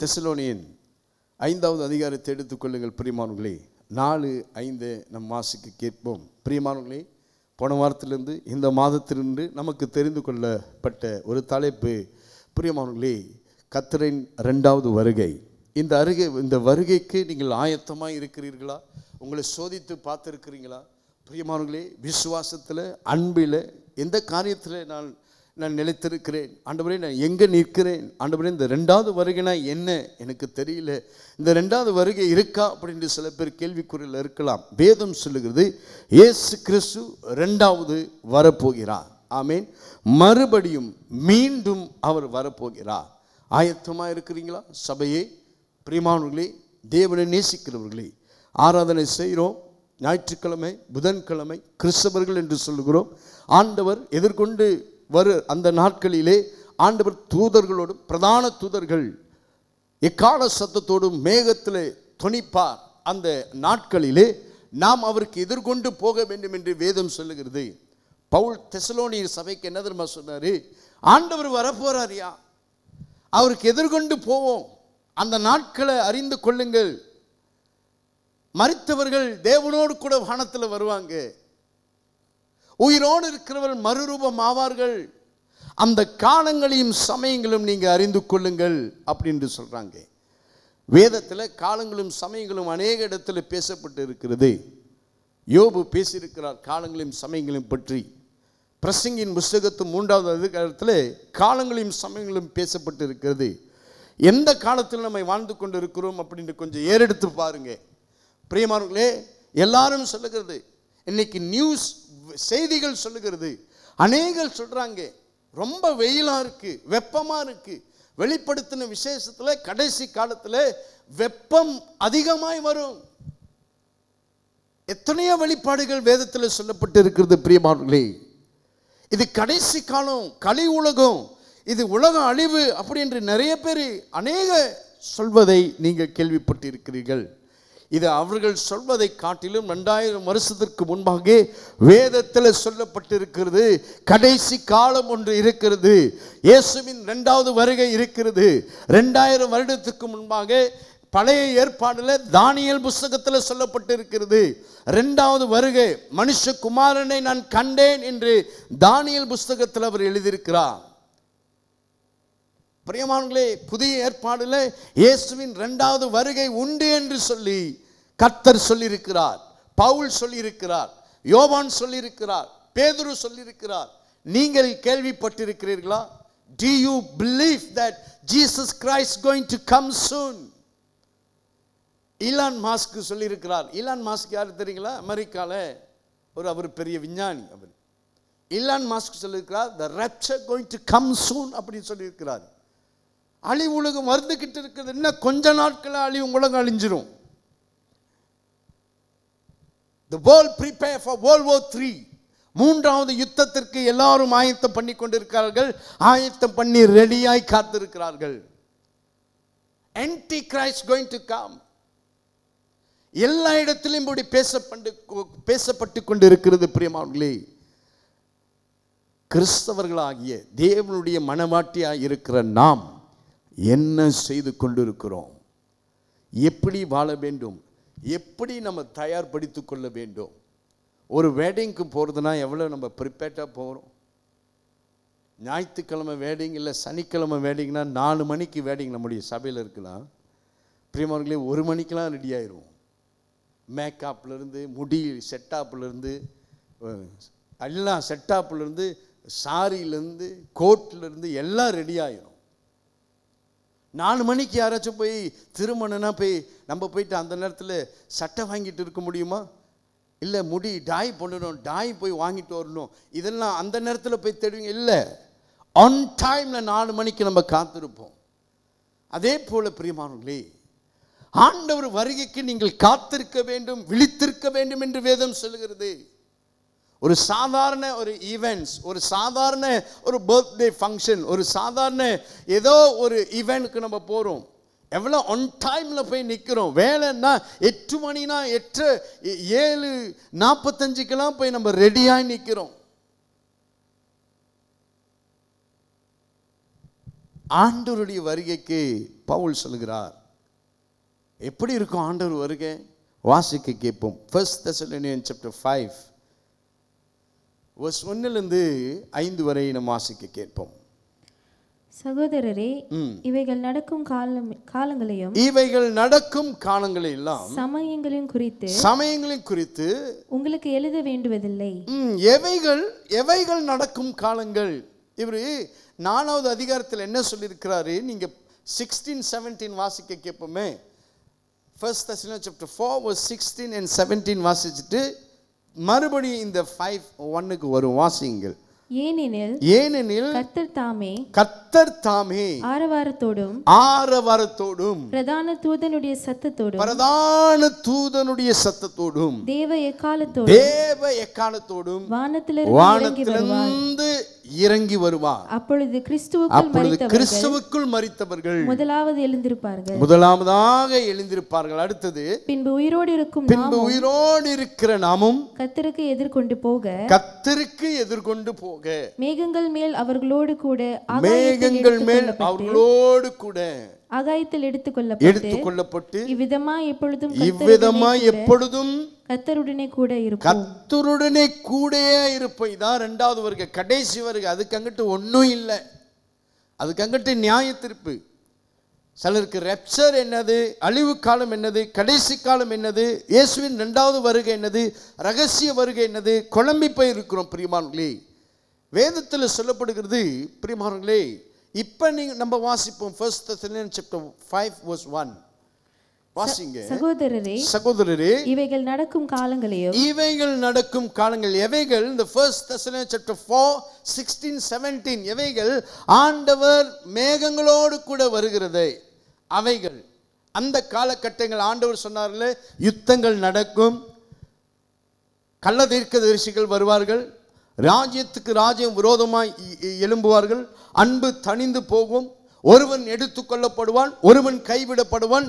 Thessalonian 5வது அதிகாரத்தை எடுத்துக்கொள்ளுங்கள் பிரியமானவர்களே. 4:5 நம் வாசிக்க கேட்போம். பிரியமானவர்களே, போன வாரத்திலிருந்து இந்த மாதத்திலிருந்து நமக்கு தெரிந்து கொள்ளப்பட்ட ஒரு தலைப்பு, பிரியமானவர்களே, கர்த்தரின் 2வது வருகை. இந்த வருகைக்கு நீங்கள் ஆயத்தமாக இருக்கிறீர்களா? உங்களை சோதித்து பார்த்துருக்கிறீங்களா? பிரியமானவர்களே, விசுவாசத்தில், அன்பில், எந்த காரியத்தில் நான் நிலைத்திருக்கிறேன்? ஆண்டவரே, நான் எங்கே நிற்கிறேன்? ஆண்டவரே, இந்த 2வது வருகைனா என்ன எனக்கு தெரியல. இந்த 2வது வருகை இருக்கா அப்படின்னு சில பேர் கேள்விக்குறியில் இருக்கலாம். வேதம் சொல்லுகிறது, இயேசு கிறிஸ்து 2வது வரப்போகிறார். ஆமேன். மறுபடியும் மீண்டும் அவர் வரப்போகிறார். ஆயத்தமாக இருக்கிறீங்களா? சபையே, பிரியமானவர்களே, தேவனை நேசிக்கிறவர்களே, ஆராதனை செய்கிறோம். ஞாயிற்றுக்கிழமை, புதன்கிழமை கிறிஸ்தவர்கள் என்று சொல்லுகிறோம். ஆண்டவர் எதிர்கொண்டு அந்த நாட்களிலே ஆண்டவர் தூதர்களோடும், பிரதான தூதர்கள் எக்கால சத்தத்தோடும் மேகத்திலே தொனிப்பார். அந்த நாட்களிலே நாம் அவருக்கு எதிர்கொண்டு போக வேண்டும் என்று வேதம் சொல்லுகிறது. பவுல் தெசலோனியர் சபைக்கு என்ன தெரியுமா சொன்னாரு? ஆண்டவர் வரப்போறாரியா, அவருக்கு எதிர்கொண்டு போவோம். அந்த நாட்களை அறிந்து கொள்ளுங்கள். மரித்தவர்கள் தேவனோடு கூட வானத்தில் வருவாங்க. உயிரோடு இருக்கிறவர்கள் மறுரூபம் ஆவார்கள். அந்த காலங்களையும் சமயங்களும் நீங்க அறிந்து கொள்ளுங்கள் அப்படின்னு சொல்றாங்க. வேதத்தில் காலங்களும் சமயங்களும் அநேக இடத்துல பேசப்பட்டு இருக்கிறது. யோபு பேசியிருக்கிறார் காலங்களையும் சமயங்களையும் பற்றி. பிரசங்கின் புஸ்தகத்து 3வது அதிகாரத்தில் காலங்களையும் சமயங்களும் பேசப்பட்டு இருக்கிறது. எந்த காலத்தில் நம்ம வாழ்ந்து கொண்டு இருக்கிறோம் அப்படின்னு கொஞ்சம் ஏறெடுத்து பாருங்க. பிரியமானவர்களே, எல்லாரும் சொல்லுகிறது, இன்னைக்கு நியூஸ் செய்திகள் சொல்லுகிறது, அநேகர் சொல்றாங்க, ரொம்ப வெயிலா இருக்கு, வெப்பமா இருக்கு. வெளிப்படுத்தின விசேஷத்தில் கடைசி காலத்தில் வெப்பம் அதிகமாய் வரும். எத்தனையோ வெளிப்பாடுகள் வேதத்தில் சொல்லப்பட்டு இருக்கிறது. பிரியமானவர்களே, இது கடைசி காலம், கலி உலகம், இது உலக அழிவு அப்படி என்று நிறைய பேர் அநேக சொல்வதை நீங்கள் கேள்விப்பட்டு இருக்கிறீர்கள். இது அவர்கள் சொல்வதை காட்டிலும் 2000 வருஷத்திற்கு முன்பாக வேதத்தில் சொல்லப்பட்டிருக்கிறது. கடைசி காலம் ஒன்று இருக்கிறது. இயேசுவின் 2வது வருகை இருக்கிறது. 2000 வருடத்துக்கு முன்பாக பழைய ஏற்பாடுல தானியேல் புஸ்தகத்தில் சொல்லப்பட்டிருக்கிறது. 2வது வருகை, மனுஷகுமாரனை நான் கண்டேன் என்று தானியேல் புஸ்தகத்தில் அவர் எழுதியிருக்கிறார். பிரியமானவர்களே, புதிய ஏற்பாடுல இயேசுவின் 2வது வருகை உண்டு என்று சொல்லி கர்த்தர் சொல்லியிருக்கிறார், பவுல் சொல்லியிருக்கிறார், யோவான் சொல்லியிருக்கிறார், பேதுரு சொல்லியிருக்கிறார். நீங்கள் கேள்விப்பட்டிருக்கிறீர்களா? Do you believe that Jesus Christ going to come soon? Elon mask சொல்லியிருக்கிறார். ஈலான் மாஸ்க் யார் தெரியுங்களா? அமெரிக்கால அவர் பெரிய விஞ்ஞானி. அவர் ஈலான் மாஸ்க் சொல்லியிருக்கிறார், the rapture going to come soon அப்படின்னு சொல்லியிருக்கிறார். அழிவு உலகம் வந்துகிட்டு இருக்குது. இன்னும் கொஞ்ச நாட்கள் அழிவு உலகம் அழிஞ்சிரும். The world prepare for World War III. 3வது யுத்தத்திற்கு எல்லாரும் ஆயத்தம் பண்ணி கொண்டிருக்கிறார்கள். ஆயத்தம் பண்ணி ரெடியாய் காத்திருக்கிறார்கள். Antichrist going to come. எல்லா இடத்திலும் இப்படி பேசப்பட்டு கொண்டிருக்கிறது. பிரியமானவர்களே, கிறிஸ்தவர்களாகிய தேவனுடைய மனவாட்டியாய் இருக்கிற நாம் என்ன செய்து கொண்டிருக்கிறோம்? எப்படி வாழ வேண்டும்? எப்படி நம்ம தயார்படுத்திக் கொள்ள வேண்டும்? ஒரு வெட்டிங்க்கு போகிறதுனா எவ்வளோ நம்ம ப்ரிப்பேர்டாக போகிறோம்? ஞாயிற்றுக்கிழமை வெட்டிங் இல்லை சனிக்கிழமை வெட்டிங்னா 4 மணிக்கு வெட்டிங் நம்முடைய சபையில் இருக்கலாம். பிரியமானவர்களே, 1 மணிக்கெலாம் ரெடி ஆயிரும். மேக்கப்லேருந்து, முடி செட்டாப்லேருந்து, எல்லாம் செட்டாப்லேருந்து, சாரியிலேருந்து, கோட்லேருந்து எல்லாம் ரெடி ஆயிரும். 4 மணிக்கு யாராச்சும் போய் திருமணம்னா போய் நம்ம போயிட்டு அந்த நேரத்தில் சட்டை வாங்கிட்டு இருக்க முடியுமா? இல்லை முடி டாய் பண்ணணும், டாய் போய் வாங்கிட்டு வரணும், இதெல்லாம் அந்த நேரத்தில் போய் தேடுவீங்க? இல்லை, ஆன் டைமில் 4 மணிக்கு நம்ம காத்திருப்போம். அதே போல் பிரியமானவர்களே, ஆண்டவர் வருகைக்கு நீங்கள் காத்திருக்க வேண்டும், விழித்திருக்க வேண்டும் என்று வேதம் சொல்லுகிறது. ஒரு சாதாரண ஒரு ஈவெண்ட்ஸ், ஒரு சாதாரண ஒரு பர்த்டே ஃபங்க்ஷன், ஒரு சாதாரண ஏதோ ஒரு ஈவெண்ட்க்கு நம்ம போகிறோம், எவ்வளோ ஆன் டைமில் போய் நிற்கிறோம். வேலைன்னா 8 மணினா 7:45 போய் நம்ம ரெடியாகி நிற்கிறோம். ஆண்டவருடைய வருகைக்கு பவுல் சொல்கிறார். எப்படி இருக்கும் ஆண்டவர் வருகை? வாசிக்க கேட்போம். 1 Thessalonians chapter 5 verse 1 5 வரை நாம் வாசிக்க கேட்போம். சகோதரரே, இவைகள் நடக்கும் காலங்களை எல்லாம் சமயங்களையும் குறித்து உங்களுக்கு எழுத வேண்டுவதில்லை. எவைகள் நடக்கும் காலங்கள். இவரு 4வது அதிகாரத்தில் என்ன சொல்லியிருக்கிறாரு? நீங்க 16-17 வாசிக்க கேட்போமே. 1 Thessalonians chapter 4 verse 16 and 17 வாசிச்சுட்டு மறுபடியும் இந்த 5:1 வரும். வாசியுங்கள். ஏனெனில் கர்த்தர் தாமே ஆரவாரத்தோடும் பிரதான தூதனுடைய சத்தத்தோடும் தேவ எக்காலத்தோடும் வானத்திலிருந்து இறங்கி வருவார். அப்பொழுது கிறிஸ்துவுக்குள் மரித்தவர்கள் முதலாவதாக எழுந்திருப்பார்கள். அடுத்தது பின்பு உயிரோடு இருக்கிற நாமும் கர்த்தருக்கு எதிர்கொண்டு போக மேகங்கள் மேல் அவர்களோடு கூட ஆகாயத்தில் எடுத்துக்கொள்ளப்பட்டு இவ்விதமாய் எப்பொழுதும் கர்த்தருடனே கூட இருப்போம். இதான் 2வது வருகை, கடைசி வருகை. அதுக்கு அங்கிட்டு ஒன்றும் இல்லை. அதுக்கு அங்கிட்டு நியாய தீர்ப்பு. சிலருக்கு ரெப்சர் என்னது, அழிவு காலம் என்னது, கடைசி காலம் என்னது, இயேசுவின் 2வது வருகை என்னது, ரகசிய வருகை என்னது, குழம்பி போய் இருக்கிறோம். பிரியமானவர்களே, வேதத்தில் சொல்லப்படுகிறது. பிரியமானவர்களே, இப்ப நீங்க நம்ம வாசிப்போம் 1 Thessalonians chapter 5 verse 1 வாசிங்க. சகோதரரே, இவைகள் நடக்கும் காலங்கள் எவைகள்? இந்த 1 Thessalonians chapter 4 16-17 எவைகள்? ஆண்டவர் மேகங்களோடு கூட வருகிறது. அவைகள் அந்த காலகட்டங்கள். ஆண்டவர் சொன்னார்ல, யுத்தங்கள் நடக்கும், கள்ள தீர்க்கதரிசிகள் வருவார்கள், ராஜ்யத்துக்கு ராஜ்யம் விரோதமாய் எழும்புவார்கள், அன்பு தணிந்து போகும், ஒருவன் எடுத்துக் கொள்ளப்படுவான், ஒருவன் கைவிடப்படுவான்.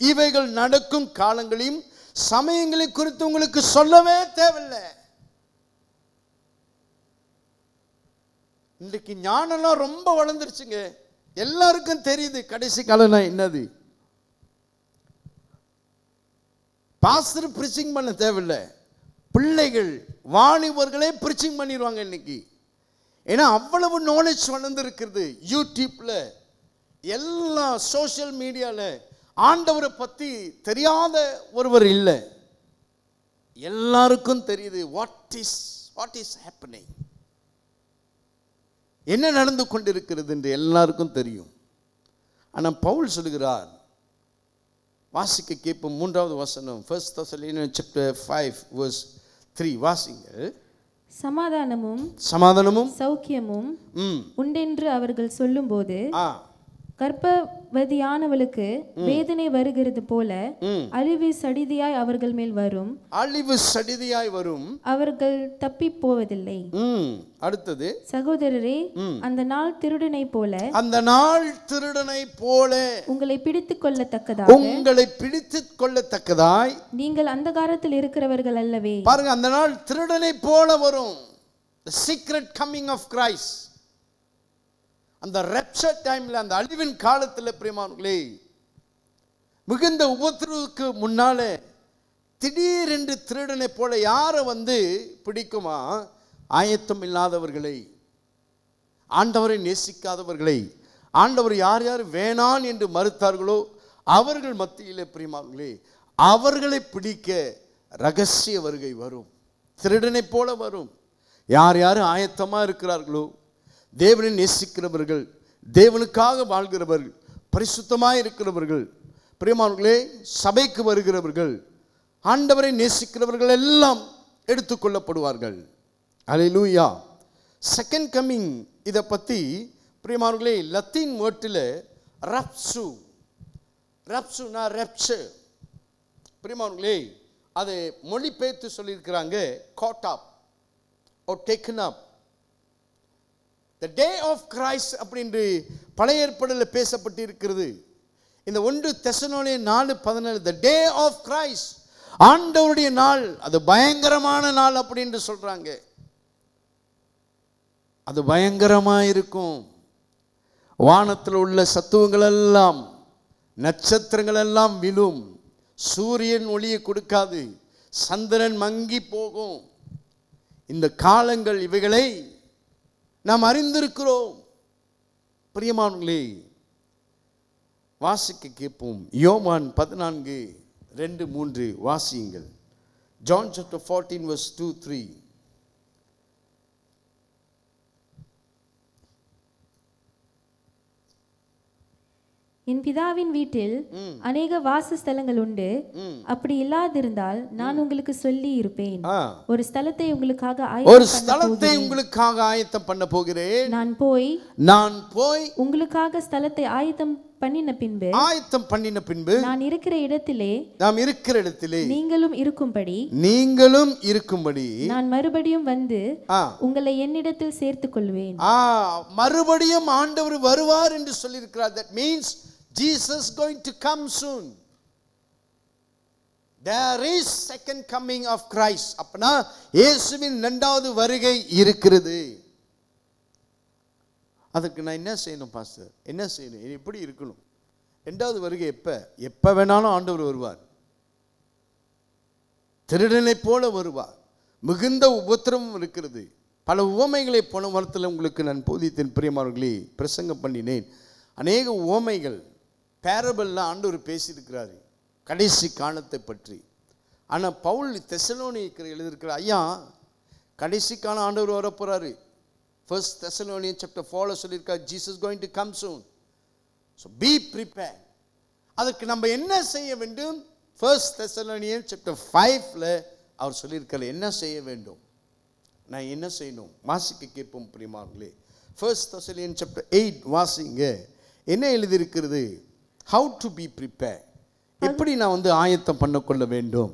இவைகள் நடக்கும் காலங்களையும் சமயங்களை குறித்து உங்களுக்கு சொல்லவே தேவையில்லை. இன்றைக்கு ஞானம்லாம் ரொம்ப வளர்ந்துருச்சுங்க. எல்லாருக்கும் தெரியுது கடைசி காலம்னா என்னது. பாஸ்டர் பிரீச்சிங் பண்ண தேவையில்லை, பிள்ளைகள் வாலிபர்களே பிரீச்சிங் பண்ணிடுவாங்க இன்னைக்கு. ஏன்னா அவ்வளவு நாலேஜ் வளர்ந்துருக்கிறது. யூடியூப்ல, எல்லா சோசியல் மீடியால ஆண்டவரை பத்தி தெரியாத ஒருவர் இல்லை. எல்லாருக்கும் தெரியுது வாட் இஸ் ஹேப்பனிங், என்ன நடந்து கொண்டிருக்கிறது என்று எல்லாருக்கும் தெரியும். ஆனால் பவுல் சொல்கிறார், வாசிக்க கேட்போம் 3வது வசனம் 1 Thessalonians chapter 5 verse 3 வாசிங்கள். சமாதானமும் சௌக்கியமும் உண்டென்று அவர்கள் சொல்லும்போது கர்ப்பவதியானவளுக்கு வேதனை வருகிறது போல அழிவு சடிதியாய் அவர்கள் மேல் வரும். அவர்கள் தப்பி போவதில்லை. அடுத்தது, சகோதரரே, அந்த நாள் திருடனை போல உங்களை பிடித்துக் கொள்ளத்தக்கதாய் நீங்கள் அந்தகாரத்தில் இருக்கிறவர்கள் அல்லவே. பாருங்க, அந்த நாள் திருடனை போல வரும். The secret coming of Christ. அந்த ரெப்சர் டைம்ல, அந்த அழிவின் காலத்தில் பிரியமானவர்களே, மிகுந்த உபத்திரவுக்கு முன்னாலே திடீரென்று திருடனை போல யாரை பிடிக்குமா? ஆயத்தம் இல்லாதவர்களை, ஆண்டவரை நேசிக்காதவர்களை, ஆண்டவர் யார் யார் வேணான் என்று மறுத்தார்களோ அவர்கள் மத்தியிலே பிரியமானவர்களே, அவர்களை பிடிக்க ரகசிய வருகை வரும். திருடனை போல வரும். யார் யார் ஆயத்தமா இருக்கிறார்களோ, தேவனை நேசிக்கிறவர்கள், தேவனுக்காக வாழ்கிறவர்கள், பரிசுத்தமாக இருக்கிறவர்கள், பிரியமானவர்களே, சபைக்கு வருகிறவர்கள், ஆண்டவரை நேசிக்கிறவர்கள் எல்லாம் எடுத்துக்கொள்ளப்படுவார்கள். அல்லேலூயா. செகண்ட் கம்மிங் இதை பற்றி பிரியமானவர்களே, லத்தீன் வேர்ட்டில் ரப்சுனா ரெப்சர். பிரியமானவர்களே, அதை மொழிபெயர்த்து சொல்லியிருக்கிறாங்க caught up or taken up. The day of Christ அப்படின்று பழைய ஏற்பாடில் பேசப்பட்டு இருக்கிறது. இந்த 1 தெசலோனியர் 4:17 the day of Christ, ஆண்டவருடைய நாள், அது பயங்கரமான நாள் அப்படின்னு சொல்றாங்க. அது பயங்கரமா இருக்கும். வானத்தில் உள்ள சத்துவங்கள் எல்லாம், நட்சத்திரங்கள் எல்லாம் விழும், சூரியன் ஒளியை கொடுக்காது, சந்திரன் மங்கி போகும். இந்த காலங்கள் இவைகளை நாம் அறிந்திருக்கிறோம். பிரியமானவர்களே, வாசிக்க கேட்போம். யோவான் 14:2-3 வாசியுங்கள். John chapter 14 verse 2-3. என் பிதாவின் வீட்டில் அநேக வாசஸ்தலங்கள் உண்டு. அப்படி இல்லாதிருந்தால் நான் உங்களுக்கு சொல்லி இருப்பேன். ஒரு ஸ்தலத்தை உங்களுக்காக ஆயத்தம் பண்ண போகிறேன். நான் போய் உங்களுக்காக ஸ்தலத்தை ஆயத்தம் பண்ணின பின்பு நான் இருக்கிற இடத்திலே நீங்களும் இருக்கும்படி நான் மறுபடியும் வந்து உங்களை என்னிடத்தில் சேர்த்துக் கொள்வேன். மறுபடியும் ஆண்டவர் வருவார் என்று சொல்லியிருக்கிறார். That means Jesus going to come soon. There is second coming of Christ. அப்பனா இயேசுவின் இரண்டாவது வருகை இருக்கிறது. அதுக்கு நான் என்ன செய்யணும் பாஸ்டர்? என்ன செய்யணும்? எப்படி இருக்கணும்? இரண்டாவது வருகை எப்ப வேணாலும் ஆண்டவர் வருவார். திருடனை போல வருவார். மிகுந்த உபத்திரமும் இருக்கிறது. பல உவமைகளை போன வாரத்தில் உங்களுக்கு நான் போதித்தேன். பிரியமானவர்களே, பிரசங்கம் பண்ணினேன். அநேக உவமைகள் பேரபிள்ல ஆண்டவர் பேசியிருக்கிறாரு கடைசி காலத்தை பற்றி. ஆனால் பவுல் தெசலோனிக்கர் எழுதியிருக்கிறார், ஐயா கடைசி காலம் ஆண்டவர் வரப்போறாரு. 1 Thessalonians chapter 4 சொல்லியிருக்கார், Jesus going to come soon. So be prepared. அதுக்கு நம்ம என்ன செய்ய வேண்டும்? 1 Thessalonians chapter 5ல அவர் சொல்லியிருக்கார் என்ன செய்ய வேண்டும். நான் என்ன செய்யணும்? வாசிக்க கேட்போம் பிரியமானவர்களே. 1 Thessalonians chapter 8 வாசிங்க. என்ன எழுதியிருக்கிறது? How to be prepared. எப்படி நான் ஆயத்தம் பண்ண வேண்டும்.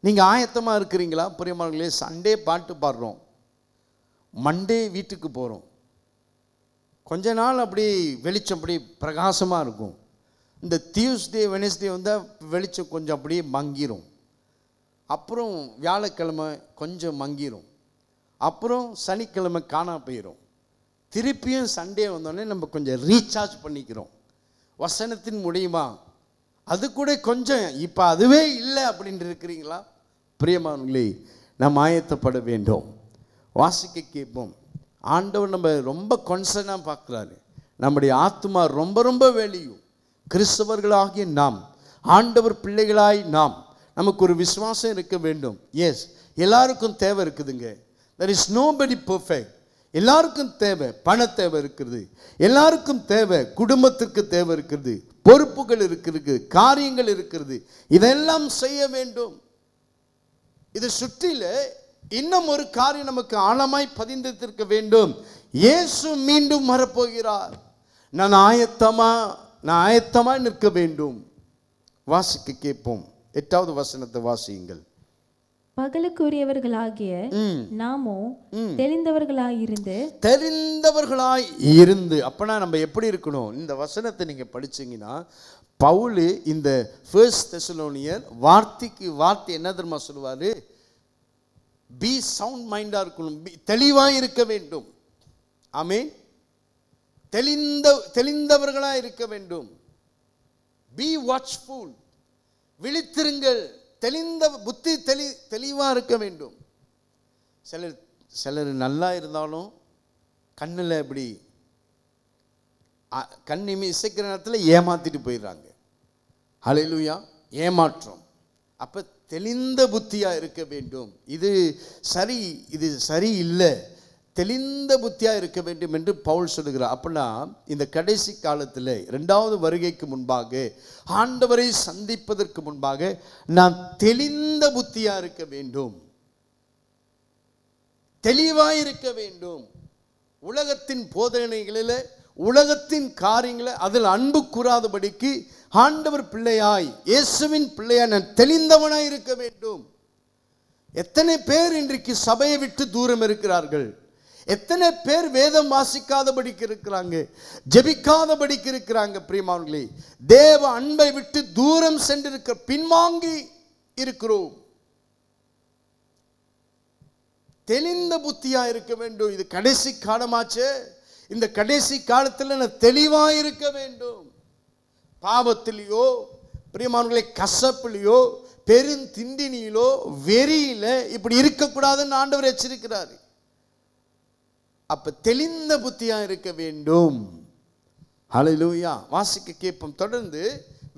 நீங்க ஆயத்தமா இருக்கிறீங்களா பிரியமானவர்களே? சண்டே பாட்டு பாடுறோம், மண்டே வீட்டுக்கு போகிறோம். கொஞ்ச நாள் அப்படி வெளிச்சம் அப்படி பிரகாசமாக இருக்கும். இந்த டியூஸ்டே வெனஸ்டே வெளிச்சம் கொஞ்சம் அப்படியே மங்கிரும். அப்புறம் வியாழக்கிழமை கொஞ்சம் மங்கிரும். அப்புறம் சனிக்கிழமை காணா போயிடும். திருப்பியும் சண்டே வந்தோடனே நம்ம கொஞ்சம் ரீசார்ஜ் பண்ணிக்கிறோம். வசனத்தின் மூலியமா அது கூட கொஞ்சம் இப்போ அதுவே இல்லை அப்படின்னு இருக்கிறீங்களா? பிரியமானவர்களே, நாம் ஆயத்தப்பட வேண்டும். வாசிக்க கேட்போம். ஆண்டவர் நம்ம ரொம்ப கன்சர்னாக பார்க்குறாரு. நம்முடைய ஆத்மா ரொம்ப ரொம்ப வேலியும். கிறிஸ்தவர்களாகிய நாம், ஆண்டவர் பிள்ளைகளாய் நாம், நமக்கு ஒரு விசுவாசம் இருக்க வேண்டும். எஸ், எல்லாருக்கும் தேவை இருக்குதுங்க. there is nobody perfect. எல்லாருக்கும் தேவை, பண தேவை இருக்கிறது, எல்லாருக்கும் தேவை, குடும்பத்திற்கு தேவை இருக்கிறது, பொறுப்புகள் இருக்கிறது, காரியங்கள் இருக்கிறது. இதெல்லாம் செய்ய வேண்டும். இது சுற்றில இன்னும் ஒரு காரியம் நமக்கு ஆழமாய் பதிந்திருக்க வேண்டும். இயேசு மீண்டும் வரப்போகிறார். நான் ஆயத்தமா நிற்க வேண்டும். வாசிக்க கேட்போம். 8வது வசனத்தை வாசியுங்கள். பகலுக்குரியவர்களாகிய நாமோ தெரிந்தவர்களாய் இருந்து. அப்பனா நம்ம எப்படி இருக்கணும்? இந்த வசனத்தை நீங்க படிச்சீங்கன்னா, பவுல் இந்த 1 தெசலோனியர் வார்த்தை என்ன தெரியுமா சொல்லுவாரு? பி சவுண்ட் மைண்டா இருக்கணும், தெளிவாய் இருக்க வேண்டும். ஆமென். தெளிந்தவர்களா இருக்க வேண்டும். பி வாட்ச்ஃபுல், விழித்திருங்கள். புத்தி தெளிவா இருக்க வேண்டும். சிலர் நல்லா இருந்தாலும் கண்ணில் இப்படி கண் இசைக்கிற நேரத்தில் ஏமாத்திட்டு போயிடுறாங்க. ஹல்லேலூயா, ஏமாற்றம். அப்ப தெளிந்த புத்தியா இருக்க வேண்டும். இது சரி இல்லை, தெளிந்த புத்தியா இருக்க வேண்டும் என்று பவுல் சொல்லுகிறார். அப்படின்னா இந்த கடைசி காலத்தில் இரண்டாவது வருகைக்கு முன்பாக, ஆண்டவரை சந்திப்பதற்கு முன்பாக நான் தெளிந்த புத்தியா இருக்க வேண்டும், தெளிவாய் இருக்க வேண்டும். உலகத்தின் போதனைகளில், உலகத்தின் காரியங்களை அதில் அன்பு கூறாதபடிக்கு ஆண்டவர் பிள்ளையாய், இயேசுவின் பிள்ளையாய் நான் தெளிந்தவனாய் இருக்க வேண்டும். எத்தனை பேர் இன்றைக்கு சபையை விட்டு தூரம் இருக்கிறார்கள்? எத்தனை பேர் வேதம் வாசிக்காதபடிக்கு இருக்கிறாங்க, ஜெபிக்காதபடிக்கு இருக்கிறாங்க. பிரியமானவர்களே, தேவ அன்பை விட்டு தூரம் சென்றிருக்க, பின்வாங்கி இருக்கிறோம். தெளிந்த புத்தியா இருக்க வேண்டும். இது கடைசி காலமாச்சு. இந்த கடைசி காலத்தில் நான் தெளிவாக இருக்க வேண்டும். பாவத்திலேயோ பிரியமானவர்களே கசப்பிலையோ பெருந்திண்டினியிலோ வெறியில இப்படி இருக்கக்கூடாதுன்னு ஆண்டவர் எச்சரிக்கிறார். அப்ப தெளிந்த புத்தியா இருக்க வேண்டும். ஹல்லேலூயா. வாசிக்க கேட்போம். தொடர்ந்து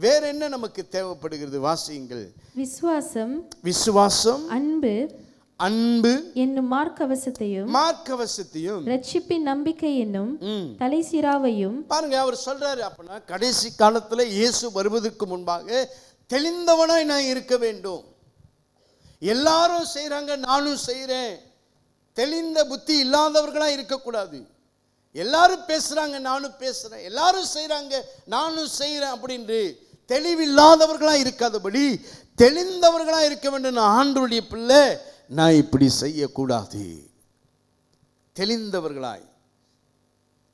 வேற என்ன நமக்கு தேவைப்படுகிறது? வாசியுங்கள். விசுவாசம், விசுவாசம், அன்பு, அன்பு என்னும் மார்க்கவசத்தையும் ரட்சிப்பின் நம்பிக்கை என்னும் தலைசிராவையும். பாருங்க, அவர் சொல்றாரு அப்படின்னா கடைசி காலத்துல இயேசு வருவதற்கு முன்பாக தெளிந்தவனாய் நான் இருக்க வேண்டும். எல்லாரும் செய்யறாங்க, நானும் செய்யறேன். தெளிந்த புத்தி இல்லாதவர்களா இருக்கக்கூடாது. எல்லாரும் பேசுறாங்க, நானும் பேசுறேன். எல்லாரும் செய்யறாங்க, நானும் செய்யறேன் அப்படின்னு தெளிவில்லாதவர்களா இருக்காதபடி தெளிந்தவர்களா இருக்க வேண்டும். நான் ஆண்டவருடைய பிள்ளை, நான் இப்படி செய்யக்கூடாது. தெளிந்தவர்களாய்.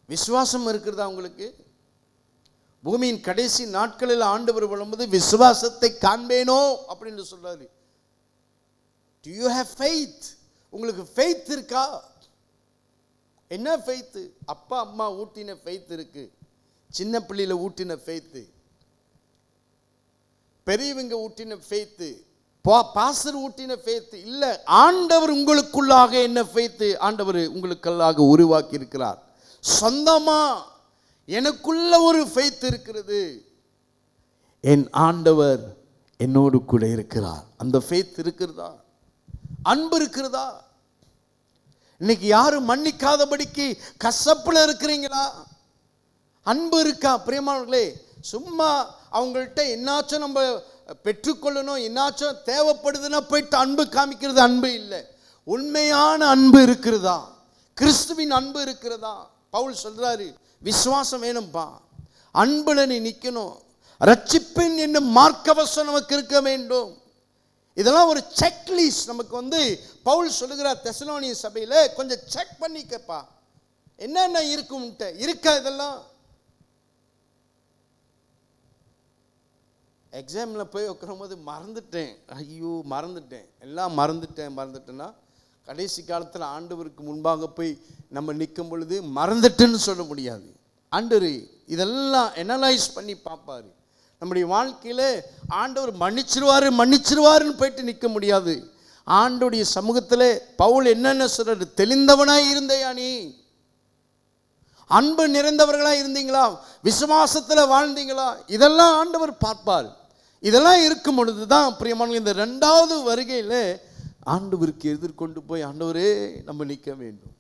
விசுவாசம் இருக்கிறதா உங்களுக்கு? பூமியின் கடைசி நாட்களில் ஆண்டவர் வரும்போது விசுவாசத்தை காண்பேனோ அப்படின்னு சொல்றாரு. Do you have faith? உங்களுக்கு faith இருக்கா? என்ன faith? அப்பா அம்மா ஊட்டின faith இருக்கு, சின்ன பிள்ளையில ஊட்டின faith, பெரியவங்க ஊட்டின faith, பாஸ்டர் ஊட்டின faith இல்ல. ஆண்டவர் உங்களுக்குள்ளாக என்ன faith ஆண்டவர் உங்களுக்குள்ளாக உருவாக்கி இருக்கிறார். சொந்தமா எனக்குள்ள ஒரு faith இருக்கிறது. என் ஆண்டவர் என்னோடு கூட இருக்கிறார். அந்த faith இருக்கிறதா? அன்பு இருக்கிறதா? இன்னைக்கு யாரும் மன்னிக்காதபடிக்கு கசப்புல இருக்கிறீங்களா? அன்பு இருக்கா? பிரியமானவர்களே, சும்மா அவங்கள்ட்ட என்னாச்சும் நம்ம பெற்றுக்கொள்ளணும், என்னாச்சும் தேவைப்படுதுன்னா போயிட்டு அன்பு காமிக்கிறது அன்பு இல்லை. உண்மையான அன்பு இருக்கிறதா? கிறிஸ்துவின் அன்பு இருக்கிறதா? பவுல் சொல்றாரு, விசுவாசம் வேணும்பா, அன்புல நீ நிக்கணும். ரட்சிப்பின் என்னும் மார்க்கவசம் நமக்கு இருக்க வேண்டும். இதெல்லாம் ஒரு செக்லிஸ்ட். நமக்கு பவுல் சொல்லுகிறார் தெசலோனிய சபையில, கொஞ்சம் செக் பண்ணிக்கப்பா, என்னென்ன இருக்கும் இருக்கா? இதெல்லாம் எக்ஸாம்ல போய் உட்காரும் போது மறந்துட்டேன், ஐயோ மறந்துட்டேன், எல்லாம் மறந்துட்டேன்னா கடைசி காலத்தில் ஆண்டவருக்கு முன்பாக போய் நம்ம நிற்கும் பொழுது மறந்துட்டுன்னு சொல்ல முடியாது. ஆண்டவர் இதெல்லாம் அனலைஸ் பண்ணி பார்ப்பாரு. நம்முடைய வாழ்க்கையில ஆண்டவர் மன்னிச்சிருவாருன்னு போயிட்டு நிற்க முடியாது. ஆண்டோடைய சமூகத்தில் பவுல் என்னென்ன சொல்றாரு? தெளிந்தவனாய் இருந்தையா நீ? அன்பு நிறைந்தவர்களா இருந்தீங்களா? விசுவாசத்தில் வாழ்ந்தீங்களா? இதெல்லாம் ஆண்டவர் பார்ப்பார். இதெல்லாம் இருக்கும் பொழுதுதான் பிரியமான இந்த 2வது வருகையில ஆண்டவருக்கு எதிர்கொண்டு போய் ஆண்டவரே நம்ம நிற்க வேண்டும்.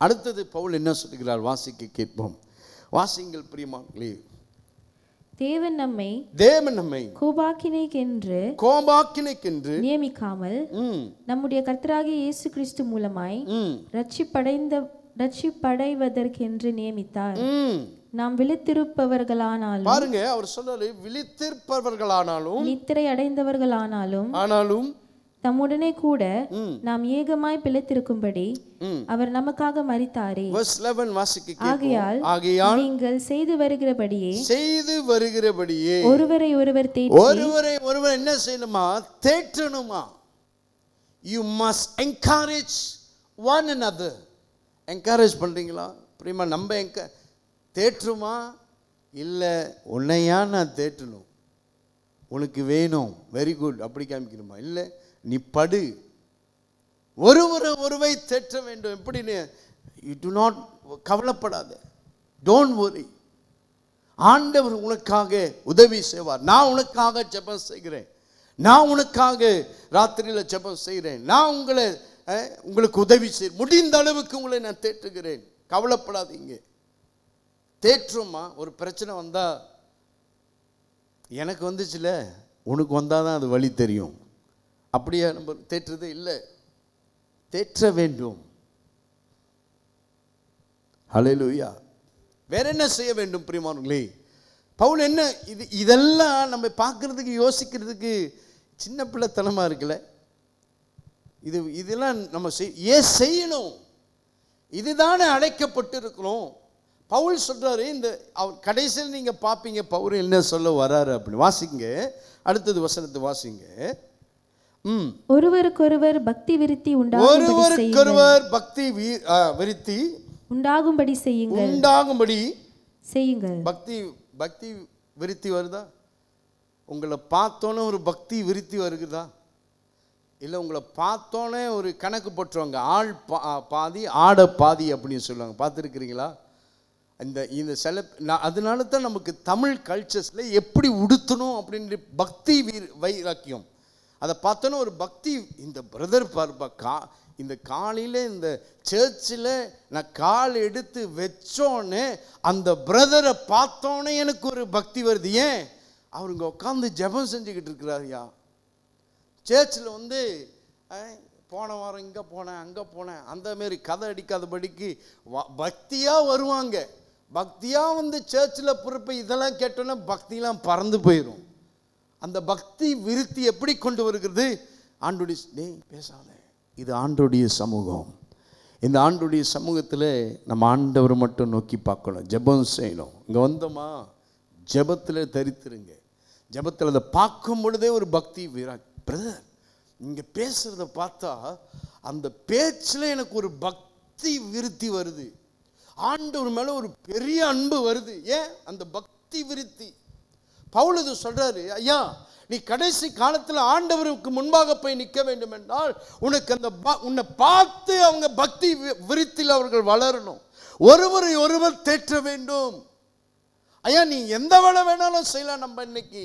அடுத்தது பவுல் என்ன சொல்கிறார்? வாசிக்க கேட்போம். வாசிங்கள் பிரியமானவர்களே. தேவன் நம்மை கோபாக்கினைக்கென்று நியமிக்காமல் நம்முடைய கர்த்தராகிய இயேசு கிறிஸ்து மூலமாய் ரட்சிப்படைவதற்கென்று நியமித்தார். நாம் விழித்திருப்பவர்களானாலும், பாருங்க அவர் சொல்றாரு, விழித்திருப்பவர்களானாலும் நித்திரை அடைந்தவர்களானாலும் தம்முடனே கூட நாம் ஏகமாய் பிழைத்திருக்கும்படி அவர் நமக்காக மரித்தாரே. ஆகையால் நீங்கள் செய்து வருகிறபடியே ஒருவரை ஒருவர் என்ன செய்யணுமா? தேற்றணுமா? You must encourage one another. Encourage பண்றீங்களா? பிரியமா, நம்ம தேற்றுமா? இல்லை, உன்னையா நான் தேற்றணும், உனக்கு வேணும், வெரி குட் அப்படி காமிக்கணுமா? இல்லை, நீ படு. ஒருவரை தேற்ற வேண்டும். எப்படின்னு? யூ டு நாட், கவலைப்படாத, டோன்ட் வரி. ஆண்டவர் உனக்காக உதவி செய்வார். நான் உனக்காக ஜெபம் செய்கிறேன், நான் உனக்காக ராத்திரியில் ஜெபம் செய்கிறேன், நான் உங்களுக்கு உதவி செய்ய முடிந்த அளவுக்கு உங்களை நான் தேற்றுகிறேன். கவலைப்படாதீங்க. தேற்றுமா? ஒரு பிரச்சனை வந்தா எனக்கு வந்துச்சுல, உனக்கு வந்தாதான் அது வழி தெரியும். அப்படியே நம்ம தேற்றுறதே இல்லை. தேற்ற வேண்டும். ஹல்லேலூயா. வேற என்ன செய்ய வேண்டும் பிரியமானவர்களே? பவுல் என்ன இதெல்லாம் நம்ம பார்க்கறதுக்கு யோசிக்கிறதுக்கு சின்ன பிள்ளைத்தனமா இருக்குல்ல. இதெல்லாம் நம்ம ஏன் செய்யணும்? இதுதானே அழைக்கப்பட்டு இருக்கிறோம். பவுல் சொல்றாரு, இந்த கடைசியில் நீங்க பார்ப்பீங்க பவுல் என்ன சொல்ல வராரு அப்படின்னு. வாசிங்க, அடுத்தது வசனத்தை வாசிங்க. ஒருவருக்கொருவர் பக்தி விருத்தி ஒருவருக்கொருவர் பக்தி விருத்தி உண்டாகும்படி செய்யுங்கள். உண்டாகும்படி செய்யுங்கள். பக்தி விருத்தி வருதா? உங்களை பார்த்தோன்னே ஒரு பக்தி விருத்தி வருகுதா? இல்லை உங்களை பார்த்தோன்னே ஒரு கணக்கு போட்டுருவாங்க, ஆள் பாதி ஆட பாதி அப்படின்னு சொல்லுவாங்க. பார்த்துருக்கிறீங்களா? இந்த சில அதனால தான் நமக்கு தமிழ் கல்ச்சர்ஸில் எப்படி உடுத்தணும் அப்படின்ற பக்தி வைராக்கியம். அதை பார்த்தோன்னே ஒரு பக்தி. இந்த பிரதர் பார்ப்பா, இந்த காலையில் இந்த சர்ச்சில் நான் கால் எடுத்து வச்சோன்னே அந்த பிரதரை பார்த்தோன்னே எனக்கு ஒரு பக்தி வருது. ஏன்? அவருங்க உட்காந்து ஜெபம் செஞ்சுக்கிட்டு இருக்கிறாருயா. சர்ச்சில் வந்து போன வாரம் இங்கே போனேன் அங்கே போனேன் அந்த மாரி கதை அடிக்காதபடிக்கு பக்தியாக வருவாங்க. பக்தியாக வந்து சர்ச்சில் பொறுப்பை இதெல்லாம் கேட்டோன்னா பக்தியெலாம் பறந்து போயிடும். அந்த பக்தி விருத்தி எப்படி கொண்டு வருகிறது? ஆண்டோடைய பேசாத, இது ஆண்டோடைய சமூகம். இந்த ஆண்டோடைய சமூகத்தில் நம்ம ஆண்டவர் மட்டும் நோக்கி பார்க்கணும், ஜெபம் செய்யணும். இங்கே வந்தோமா ஜெபத்தில் தரித்திருங்க. ஜெபத்தில் அதை பார்க்கும் பொழுதே ஒரு பக்தி பிரதர் இங்கே பேசுகிறத பார்த்தா அந்த பேச்சில் எனக்கு ஒரு பக்தி விருத்தி வருது. ஆண்டவர் மேலே ஒரு பெரிய அன்பு வருது. ஏன்? அந்த பக்தி விருத்தி. பவுல் இது சொல்றாரு, ஐயா நீ கடைசி காலத்தில் ஆண்டவருக்கு முன்பாக போய் நிற்க வேண்டும் என்றால் உனக்கு அந்த உன்னை பார்த்து அவங்க பக்தி விருத்தியில் அவர்கள் வளரணும், ஒருவரை ஒருவர் தேற்ற வேண்டும். ஐயா நீ எந்த வேலை வேணாலும் செய்யலாம். நம்ம இன்னைக்கு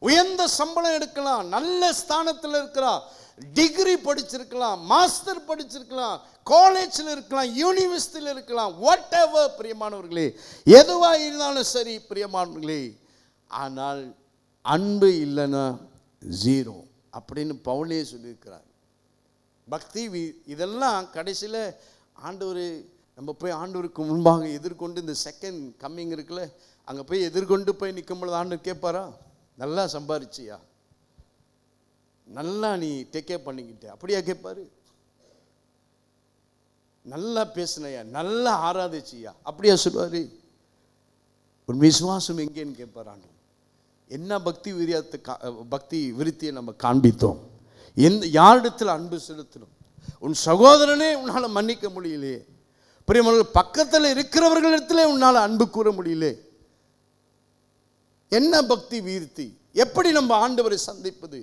உயர்ந்த சம்பளம் எடுக்கலாம், நல்ல ஸ்தானத்தில் இருக்கலாம், டிகிரி படிச்சிருக்கலாம், மாஸ்டர் படிச்சிருக்கலாம், காலேஜில் இருக்கலாம், யூனிவர்சிட்டியில் இருக்கலாம், வாட் எவர் பிரியமானவர்களே, எதுவாக இருந்தாலும் சரி பிரியமானவர்களே, ஆனால் அன்பு இல்லைன்னா ஜீரோ அப்படின்னு பவுலே சொல்லியிருக்கிறார். பக்தி இதெல்லாம் கடைசியில் ஆண்டவர் நம்ம போய் ஆண்டவருக்கு முன்பாக எதிர்கொண்டு இந்த செகண்ட் கம்மிங் இருக்குல்ல, அங்கே போய் எதிர்கொண்டு போய் நிற்கும் பொழுது ஆண்டவர் கேட்பாரா, நல்லா சம்பாரிச்சியா, நல்லா நீ டேக்கே பண்ணிக்கிட்ட, அப்படியா கேட்பாரு? நல்லா பேசினையா, நல்லா ஆராதிச்சியா, அப்படியா சொல்லுவாரு? ஒரு விசுவாசம் எங்கேன்னு கேட்பார் ஆண்டவர். என்ன பக்தி விருத்தியை நம்ம காண்பித்தோம், யாரிடத்தில் அன்பு செலுத்தணும்? உன் சகோதரனே உன்னால் மன்னிக்க முடியலையே, பிரியமானவர்களே பக்கத்தில் இருக்கிறவர்களிடத்திலே உன்னால் அன்பு கூற முடியல. என்ன பக்தி விருத்தி? எப்படி நம்ம ஆண்டவரை சந்திப்பது?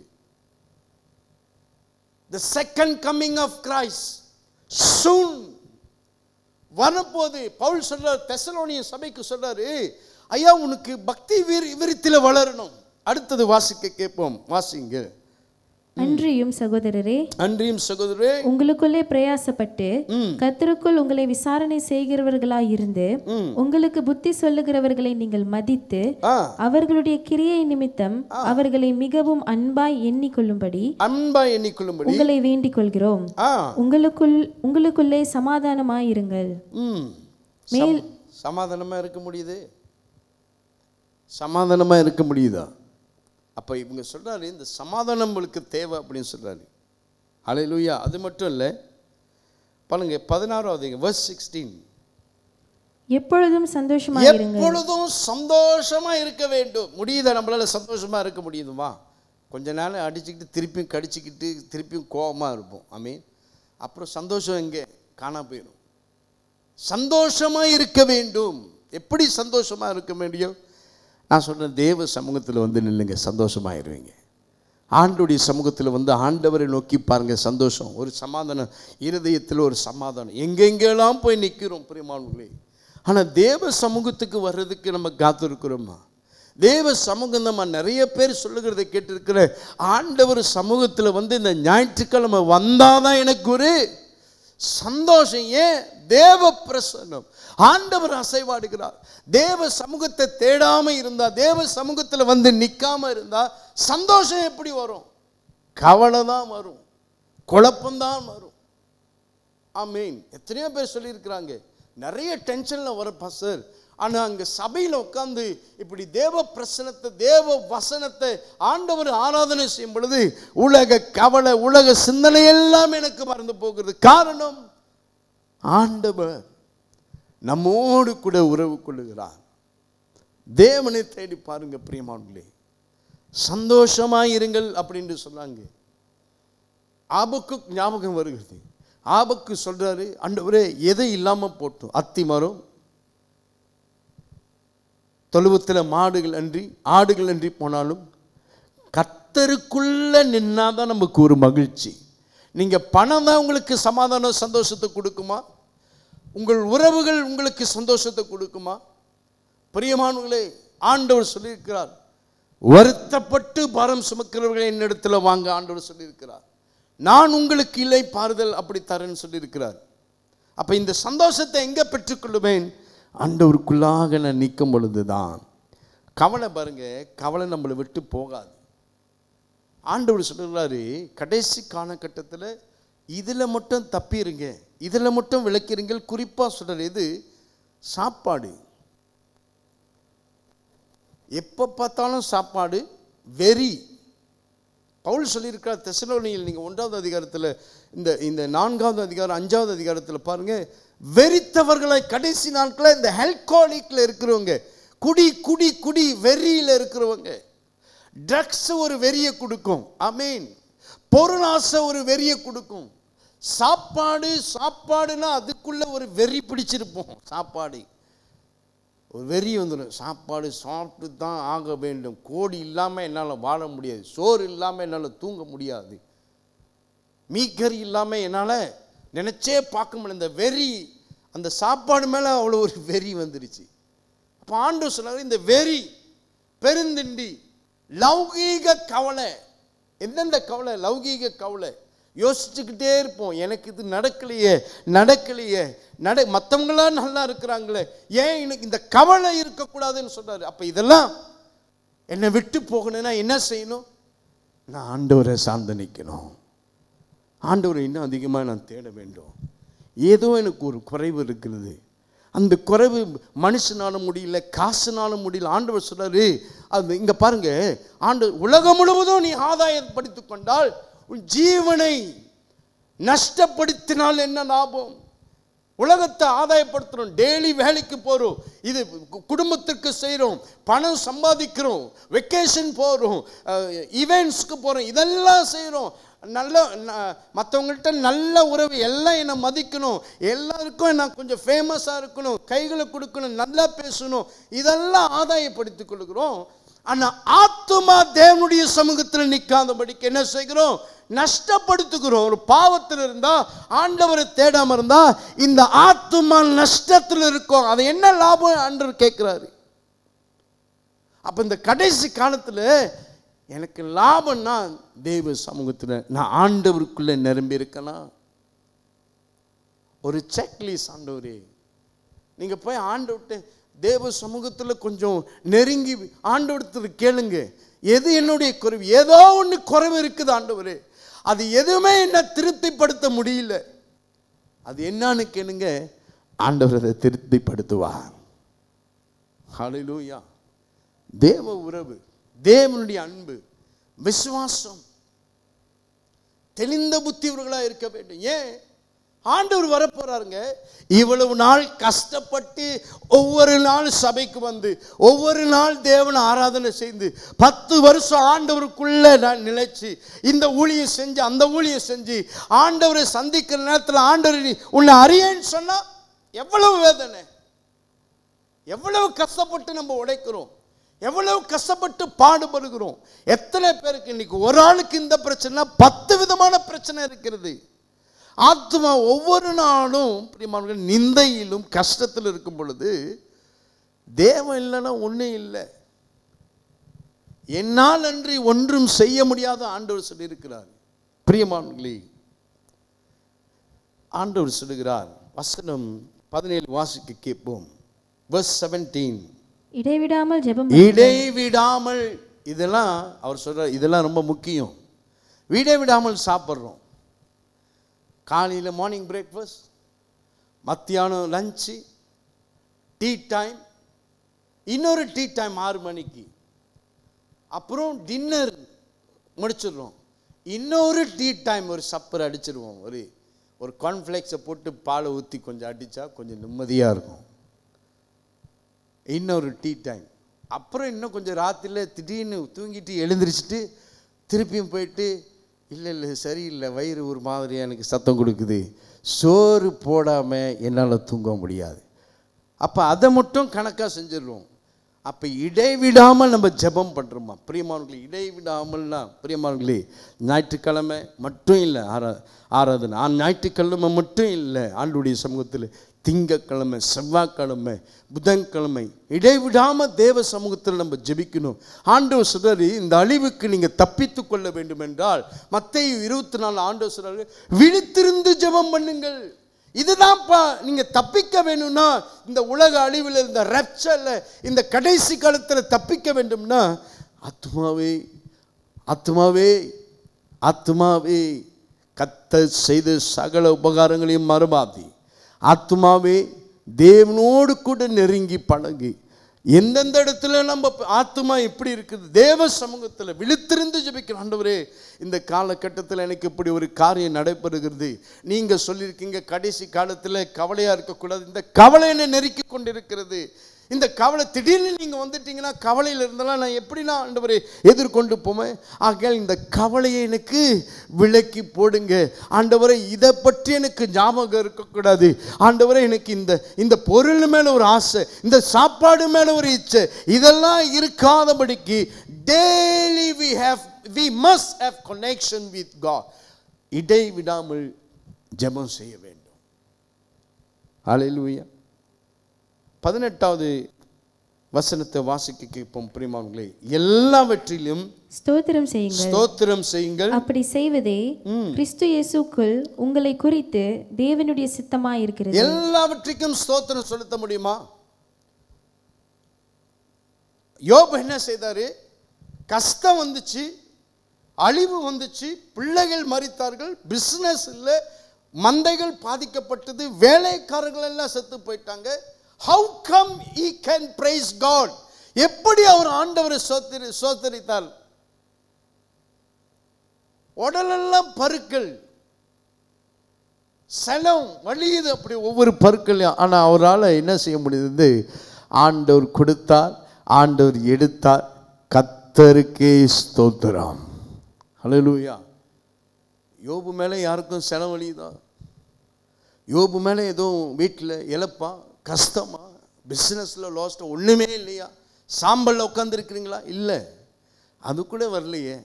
The second coming of Christ soon வரப்போது. பவுல் சொல்றார், தெசலோனிய சபைக்கு சொல்றாரு, ஐயா உனக்கு பக்தி விருத்தியில வளரணும். அடுத்தது வாசிக்க கேட்போம், வாசிங்க. அன்றியும் சகோதரரே, உங்களுக்குள்ளே பிரயாசப்பட்டு கர்த்தருக்குள் உங்களை விசாரணை செய்கிறவர்களாய் இருந்து உங்களுக்கு புத்தி சொல்லுகிறவர்களை நீங்கள் மதித்து அவர்களுடைய கிரியை நிமித்தம் அவர்களை மிகவும் அன்பாய் எண்ணிக்கொள்ளும்படி உங்களை வேண்டிக் கொள்கிறோம். உங்களுக்குள்ளே சமாதானமாயிருங்கள். சமாதானமா இருக்க முடியுது? சமாதானமா இருக்க முடியுதா? அப்போ இவங்க சொல்கிறாரு, இந்த சமாதானம் உங்களுக்கு தேவை அப்படின்னு சொல்கிறாரு. ஹல்லேலூயா. அது மட்டும் இல்லை, பாருங்க 16வது verse 16, எப்பொழுதும் சந்தோஷமா இருக்க வேண்டும். முடியுதா? நம்மளால சந்தோஷமா இருக்க முடியுதுமா? கொஞ்ச நாள் அடிச்சுக்கிட்டு திருப்பியும் கடிச்சிக்கிட்டு திருப்பியும் கோபமாக இருப்போம். ஆமீன். அப்புறம் சந்தோஷம் எங்கே காணா போயிடும். சந்தோஷமா இருக்க வேண்டும். எப்படி சந்தோஷமா இருக்க முடியும்? நான் சொல்கிறேன், தேவ சமூகத்தில் வந்து நில்லுங்க, சந்தோஷமாயிருவீங்க. ஆண்டோடைய சமூகத்தில் வந்து ஆண்டவரை நோக்கி பாருங்கள், சந்தோஷம், ஒரு சமாதானம், இருதயத்தில் ஒரு சமாதானம். எங்கெங்கெல்லாம் போய் நிற்கிறோம் பிரியமானவர்களே. ஆனால் தேவ சமூகத்துக்கு வர்றதுக்கு நம்ம காத்திருக்கிறோமா? தேவ சமூகம் நம்ம நிறைய பேர் சொல்லுகிறத கேட்டிருக்கிற ஆண்டவர் சமூகத்தில் வந்து இந்த ஞாயிற்றுக்கிழமை வந்தாதான் எனக்கு ஒரு சந்தோஷம். ஏன்? தேவ பிரசன்னம், ஆண்டவர் அசைவாடுகிறார். தேவ சமூகத்தை தேடாம இருந்தா, தேவ சமூகத்தில் வந்து நிற்காம இருந்தா சந்தோஷம் எப்படி வரும்? கவலை தான் வரும், குழப்பம்தான் வரும். ஆமீன். எத்தனையோ பேர் சொல்லியிருக்கிறாங்க, நிறைய டென்ஷன்ல வர பாஸ்டர், ஆனால் அங்கே சபையில் உட்காந்து இப்படி தேவ பிரசனத்தை, தேவ வசனத்தை ஆண்டவர் ஆராதனை செய்யும் பொழுது உலக கவலை, உலக சிந்தனை எல்லாம் எனக்கு மறந்து போகிறது. காரணம், ஆண்டவர் நம்மோடு கூட உறவு கொள்ளுகிறார். தேவனை தேடி பாருங்க பிரியமானவர்களே, சந்தோஷமாயிருங்கள் அப்படின்னு சொன்னாங்க. ஆபக்கு ஞாபகம் வருகிறது. ஆபக்கு சொல்றாரு, ஆண்டவரே எதை இல்லாமல் போட்டோம், அத்தி மரம், தொழுவத்தில் மாடுகள் அன்றி ஆடுகள் அன்றி போனாலும் கர்த்தருக்குள்ள நின்னாதான் நமக்கு ஒரு மகிழ்ச்சி. நீங்க பணம் தான் உங்களுக்கு சமாதானம் சந்தோஷத்தை கொடுக்குமா? உங்கள் உறவுகள் உங்களுக்கு சந்தோஷத்தை கொடுக்குமா? பிரியமானவர்களே, ஆண்டவர் சொல்லியிருக்கிறார், வருத்தப்பட்டு பாரம் சுமக்கிறவர்களை என்னிடத்தில் வாங்க ஆண்டவர் சொல்லியிருக்கிறார். நான் உங்களுக்கு இல்லை பாறுதல் அப்படி தரேன்னு சொல்லியிருக்கிறார். அப்ப இந்த சந்தோஷத்தை எங்க பெற்றுக்கொள்ளுவேன்? ஆண்டவருக்குள்ளாக நான் நிற்கும் பொழுதுதான். கவலை பாருங்க, கவலை நம்மளை விட்டு போகாது. ஆண்டவர் சொல்லுறாரு, கடைசி காலகட்டத்தில் இதில் மட்டும் தப்பிடுங்க, இதில் மட்டும் விளக்கிறீங்கள். குறிப்பாக சொல்கிற இது சாப்பாடு. எப்போ பார்த்தாலும் சாப்பாடு, வெறி. பவுல் சொல்லியிருக்கிறார் தெசலோனியில், நீங்கள் 1வது அதிகாரத்தில் இந்த 4வது அதிகாரம் 5வது அதிகாரத்தில் பாருங்கள், வெறித்தவர்களை கடைசி நாட்களில் இந்த ஆல்கஹாலிக்கில் இருக்கிறவங்க, குடி குடி குடி வெறியில் இருக்கிறவங்க. ட்ரக்ஸ் ஒரு வெறியை கொடுக்கும், ஆமீன். பொருளாசை ஒரு வெறியை கொடுக்கும். சாப்பாடுனா அதுக்குள்ள ஒரு வெறி பிடிச்சிருப்போம். சாப்பாடு ஒரு வெறி வந்துடும். சாப்பாடு சாப்பிட்டு தான் ஆக வேண்டும், கோடி இல்லாமல் என்னால் வாழ முடியாது, சோறு இல்லாமல் என்னால் தூங்க முடியாது, மீக்கறி இல்லாமல் என்னால் நினச்சே பார்க்க முடியல. இந்த வெறி, அந்த சாப்பாடு மேலே அவ்வளோ ஒரு வெறி வந்துருச்சு. அப்போ ஆண்டவர் சொன்னார், இந்த வெறி, பெருந்திண்டி, லௌகீக கவலை. எந்தெந்த கவலை? லௌகீக கவலை. யோசிச்சுக்கிட்டே இருப்போம், எனக்கு இது நடக்கலையே, மற்றவங்களாம் நல்லா இருக்கிறாங்களே, ஏன் எனக்கு இந்த கவலை இருக்கக்கூடாதுன்னு சொல்றாரு. அப்போ இதெல்லாம் என்னை விட்டு போகணும்னா என்ன செய்யணும்? நான் ஆண்டவரை சார்ந்து நிற்கணும். ஆண்டவரை இன்னும் அதிகமாக நான் தேட வேண்டும். ஏதோ எனக்கு ஒரு குறைவு இருக்கிறது, அந்த குறைவு மனுஷனால முடியல, காசுனால முடியல. ஆண்டவர் சொல்றாரு, அது இங்க பாருங்க, ஆண்டவர் உலகம் முழுவதும் நீ ஆதாயப்படுத்திக் கொண்டால் உன் ஜீவனை நஷ்டப்படுத்தினால் என்ன லாபம்? உலகத்தை ஆதாயப்படுத்துறோம், டெய்லி வேலைக்கு போகிறோம், இது குடும்பத்திற்கு செய்கிறோம், பணம் சம்பாதிக்கிறோம், வெக்கேஷன் போகிறோம், ஈவெண்ட்ஸ்க்கு போகிறோம், இதெல்லாம் செய்கிறோம். நல்ல மற்றவங்கள்ட்ட நல்ல உறவு, எல்லாம் என்னை மதிக்கணும், எல்லாருக்கும் நான் கொஞ்சம் ஃபேமஸாக இருக்கணும், கைகளை கொடுக்கணும், நல்லா பேசணும், இதெல்லாம் ஆதாயப்படுத்திக் கொள்கிறோம். ஆனால் ஆத்துமா தேவனுடைய சமூகத்தில் நிற்காதபடிக்கு என்ன செய்கிறோம்? நஷ்டப்படுத்துகிறோம். ஒரு பாவத்தில் இருந்தால், ஆண்டவரை தேடாமல் இருந்தால், இந்த ஆத்துமா நஷ்டத்தில் இருக்கும். அது என்ன லாபம் ஆண்டவர் கேட்கிறாரு. அப்போ இந்த கடைசி காலத்தில் எனக்கு லாபம்னா தேவ சமூகத்தில் நான் ஆண்டவருக்குள்ளே நிரம்பி இருக்கலாம். ஒரு செக்லிஸ்ட், ஆண்டவரே நீங்கள் போய் ஆண்டவர்கிட்ட தேவ சமூகத்தில் கொஞ்சம் நெருங்கி ஆண்டவர்கிட்ட கேளுங்க, எது என்னுடைய குறைவு? ஏதோ ஒன்று குறைவு இருக்குது ஆண்டவரே, அது எதுவுமே என்ன திருப்திப்படுத்த முடியல, அது என்னன்னு கேளுங்க, ஆண்டவர் அதை திருப்திப்படுத்துவார். ஹல்லேலூயா. தேவ உறவு, தேவனுடைய அன்பு, விசுவாசம், தெளிந்த புத்தியவர்களாக இருக்க வேண்டும். ஏன்? ஆண்டவர் வரப்போறாருங்க. இவ்வளவு நாள் கஷ்டப்பட்டு ஒவ்வொரு நாள் சபைக்கு வந்து ஒவ்வொரு நாள் தேவனை ஆராதனை செய்து 10 வருஷம் ஆண்டவருக்குள்ள நான் நிலைச்சு இந்த ஊழியம் செஞ்சு அந்த ஊழியம் செஞ்சு ஆண்டவரை சந்திக்கிற நேரத்தில் ஆண்டவர் உன்னை அறியேன்னு சொன்னா எவ்வளவு வேதனை, எவ்வளவு கஷ்டப்பட்டு நம்ம உழைக்கிறோம், எவ்வளவு கஷ்டப்பட்டு பாடுபடுகிறோம். எத்தனை பேருக்கு இன்னைக்கு ஒரு ஆளுக்கு இந்த பிரச்சனை 10 விதமான பிரச்சனை இருக்கிறது. ஆத்மா ஒவ்வொரு நாளும் பிரியமானவர்களே நிந்தையிலும் கஷ்டத்தில் இருக்கும் பொழுது தேவன் இல்லைன்னா ஒன்றும் இல்லை. என்னால் அன்றி ஒன்றும் செய்ய முடியாத ஆண்டவர் சொல்லியிருக்கிறார். பிரியமானவர்களே, ஆண்டவர் சொல்லுகிறார், வசனம் 17 வாசிக்க கேட்போம். verse 17. இடைவிடாமல் ஜெபம், இடைவிடாமல், இதெல்லாம் அவர் சொல்றார், இதெல்லாம் ரொம்ப முக்கியம். இடைவிடாமல் சாப்பிட்றோம். காலையில் மார்னிங் பிரேக்ஃபாஸ்ட், மத்தியானம் லஞ்சு, டீ டைம், இன்னொரு டீ டைம் 6 மணிக்கு, அப்புறம் டின்னர் முடிச்சிடுறோம், இன்னொரு டீ டைம், ஒரு சப்பர் அடிச்சிடுவோம், ஒரு கார்ன்ஃப்ளேக்ஸை போட்டு பாலை ஊற்றி கொஞ்சம் அடித்தா கொஞ்சம் நிம்மதியாக இருக்கும். இன்னொரு டீ டைம், அப்புறம் இன்னும் கொஞ்சம் ராத்திரியில் திடீர்னு தூங்கிட்டு எழுந்திரிச்சிட்டு திருப்பியும் போயிட்டு இல்லை இல்லை சரியில்லை, வயிறு ஒரு மாதிரியாக எனக்கு சத்தம் கொடுக்குது, சோறு போடாமல் என்னால் தூங்க முடியாது. அப்போ அதை மட்டும் கணக்காக செஞ்சிடுவோம். அப்போ இடைவிடாமல் நம்ம ஜெபம் பண்ணுறோமா பிரியமானவர்களே? இடைவிடாமல்னா பிரியமானவர்களே, ஞாயிற்றுக்கிழமை மட்டும் இல்லை ஆராதனை, ஞாயிற்றுக்கிழமை மட்டும் இல்லை ஆண்டுடைய சமூகத்தில், திங்கக்கிழமை, செவ்வாய்க்கிழமை, புதன்கிழமை இடைவிடாமல் தேவ சமூகத்தில் நம்ம ஜெபிக்கணும். ஆண்டவர் சொல்றாரு, இந்த அழிவுக்கு நீங்கள் தப்பித்து கொள்ள வேண்டும் என்றால் மத்தேயு 24 ஆண்டவர் சொல்றாரு, விழித்திருந்து ஜெபம் பண்ணுங்கள். இதுதான்ப்பா நீங்கள் தப்பிக்க வேணும்னா, இந்த உலக அழிவில், இந்த ரப்சர்ல, இந்த கடைசி காலத்தில் தப்பிக்க வேண்டும்னா, ஆத்துமாவே ஆத்துமாவே ஆத்துமாவே கர்த்தர் செய்த சகல உபகாரங்களையும் மறவாதே. ஆத்துமாவே தேவனோடு கூட நெருங்கி பழகு. எந்தெந்த இடத்துல நம்ம ஆத்துமா எப்படி இருக்குது, தேவ சமூகத்தில் விழித்திருந்து ஜெபிக்கிற ஆண்டவரே, இந்த காலகட்டத்தில் எனக்கு இப்படி ஒரு காரியம் நடைபெறுகிறது. நீங்கள் சொல்லியிருக்கீங்க கடைசி காலத்தில் கவலையாக இருக்கக்கூடாது. இந்த கவலை என்னை நெருக்கி கொண்டிருக்கிறது. இந்த கவலை திடீர்னு நீங்கள் வந்துட்டீங்கன்னா, கவலையில் இருந்தாலும் நான் எப்படின்னா ஆண்டவரே எதிர்கொண்டு போவேன். ஆகையால் இந்த கவலையை எனக்கு விலக்கி போடுங்க ஆண்டவரே. இதை பற்றி எனக்கு ஞாபகம் இருக்கக்கூடாது ஆண்டவரே. எனக்கு இந்த பொருள் மேலே ஒரு ஆசை, இந்த சாப்பாடு மேலே ஒரு இச்சை, இதெல்லாம் இருக்காதபடிக்கு daily we must have connection with God. இடைவிடாமல் ஜெபம் செய்ய வேண்டும். ஹல்லேலூயா. 18வது வசனத்தை வாசிக்க கேட்போம் பிரியமானவர்களே. எல்லாவற்றிலும் ஸ்தோத்திரம் செய்யுங்கள். ஸ்தோத்திரம் செய்யுங்கள். அப்படி செய்வதே கிறிஸ்து இயேசுக்குள் உங்களை குறித்து தேவனுடைய சித்தமாய் இருக்கிறது. எல்லாவற்றுக்கும் ஸ்தோத்திரம் செலுத்த முடியுமா? யோபு என்ன செய்தாரு? கஷ்டம் வந்துச்சு, அழிவு வந்துச்சு, பிள்ளைகள் மரித்தார்கள், பிசினஸ் இல்லை, மந்தைகள் பாதிக்கப்பட்டது, வேலைக்காரர்கள் எல்லாம் செத்து போயிட்டாங்க. How come he can praise God? எப்படி அவர் ஆண்டவரை சோதரித்தார்? உடலெல்லாம் பருக்கள், சலம் வலியுது, அப்படி ஒவ்வொரு பருக்களையும். ஆனால் அவரால் என்ன செய்ய முடியுது? ஆண்டவர் கொடுத்தார், ஆண்டவர் எடுத்தார். கர்த்தருக்கே ஸ்தோத்திரம். ஹல்லேலூயா. யோபு மேலே யாருக்கும் சலம் வலியுதா? யோபு மேலே எதுவும் வீட்டில் இழப்பா, கஷ்டமா, பிஸ்னஸில் லாஸ்ட்டு ஒன்றுமே இல்லையா? சாம்பலில் உட்காந்துருக்கிறீங்களா? இல்லை, அது கூட வரலையே.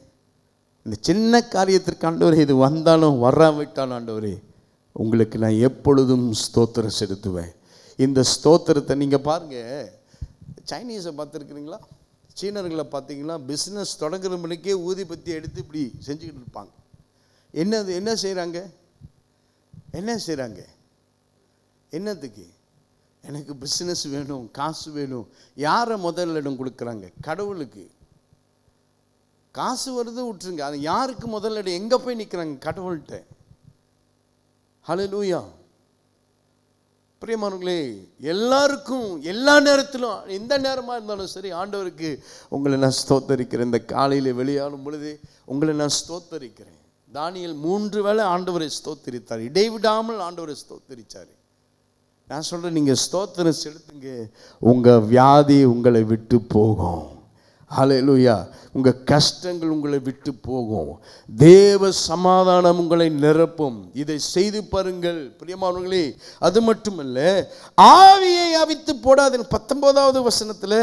இந்த சின்ன காரியத்திற்கு ஆண்டவரே, இது வந்தாலும் வராவிட்டாலும் ஆண்டவரே, உங்களுக்கு நான் எப்பொழுதும் ஸ்தோத்திரம் செலுத்துவேன். இந்த ஸ்தோத்திரத்தை நீங்கள் பாருங்கள், சைனீஸை பார்த்துருக்குறீங்களா? சீனர்களை பார்த்தீங்களா? பிஸ்னஸ் தொடங்குற மணிக்கே ஊதிபத்தி எடுத்து இப்படி செஞ்சுக்கிட்டு இருப்பாங்க. என்ன செய்கிறாங்க? என்னத்துக்கு? எனக்கு பிஸ்னஸ் வேணும், காசு வேணும். யாரை முதல் இடம் கொடுக்குறாங்க? கடவுளுக்கு. காசு வருது விட்டுருங்க, அது யாருக்கு முதல் இடம்? எங்கே போய் நிற்கிறாங்க? கடவுள்கிட்ட. ஹல்லேலூயா. பிரியமானவர்களே, எல்லாருக்கும் எல்லா நேரத்திலும், எந்த நேரமாக இருந்தாலும் சரி, ஆண்டவருக்கு உங்களை நான் ஸ்தோத்தரிக்கிறேன். இந்த காலையில் வெளியாடும் பொழுது உங்களை நான் ஸ்தோத்தரிக்கிறேன். தானியேல் 3 வேளை ஆண்டவரை ஸ்தோத்தரித்தார், இடைவிடாமல் ஆண்டவரை ஸ்தோத்தரித்தார். நான் சொல்கிறேன், நீங்கள் ஸ்தோத்திரம் செலுத்துங்க, உங்கள் வியாதி உங்களை விட்டு போகும். ஹல்லேலூயா. உங்கள் கஷ்டங்கள் உங்களை விட்டு போகும். தேவ சமாதானம் உங்களை நிரப்பும். இதை செய்து பாருங்கள் பிரியமானவர்களே. அது மட்டுமல்ல, ஆவியை அவித்து போடாது. 19வது வசனத்தில்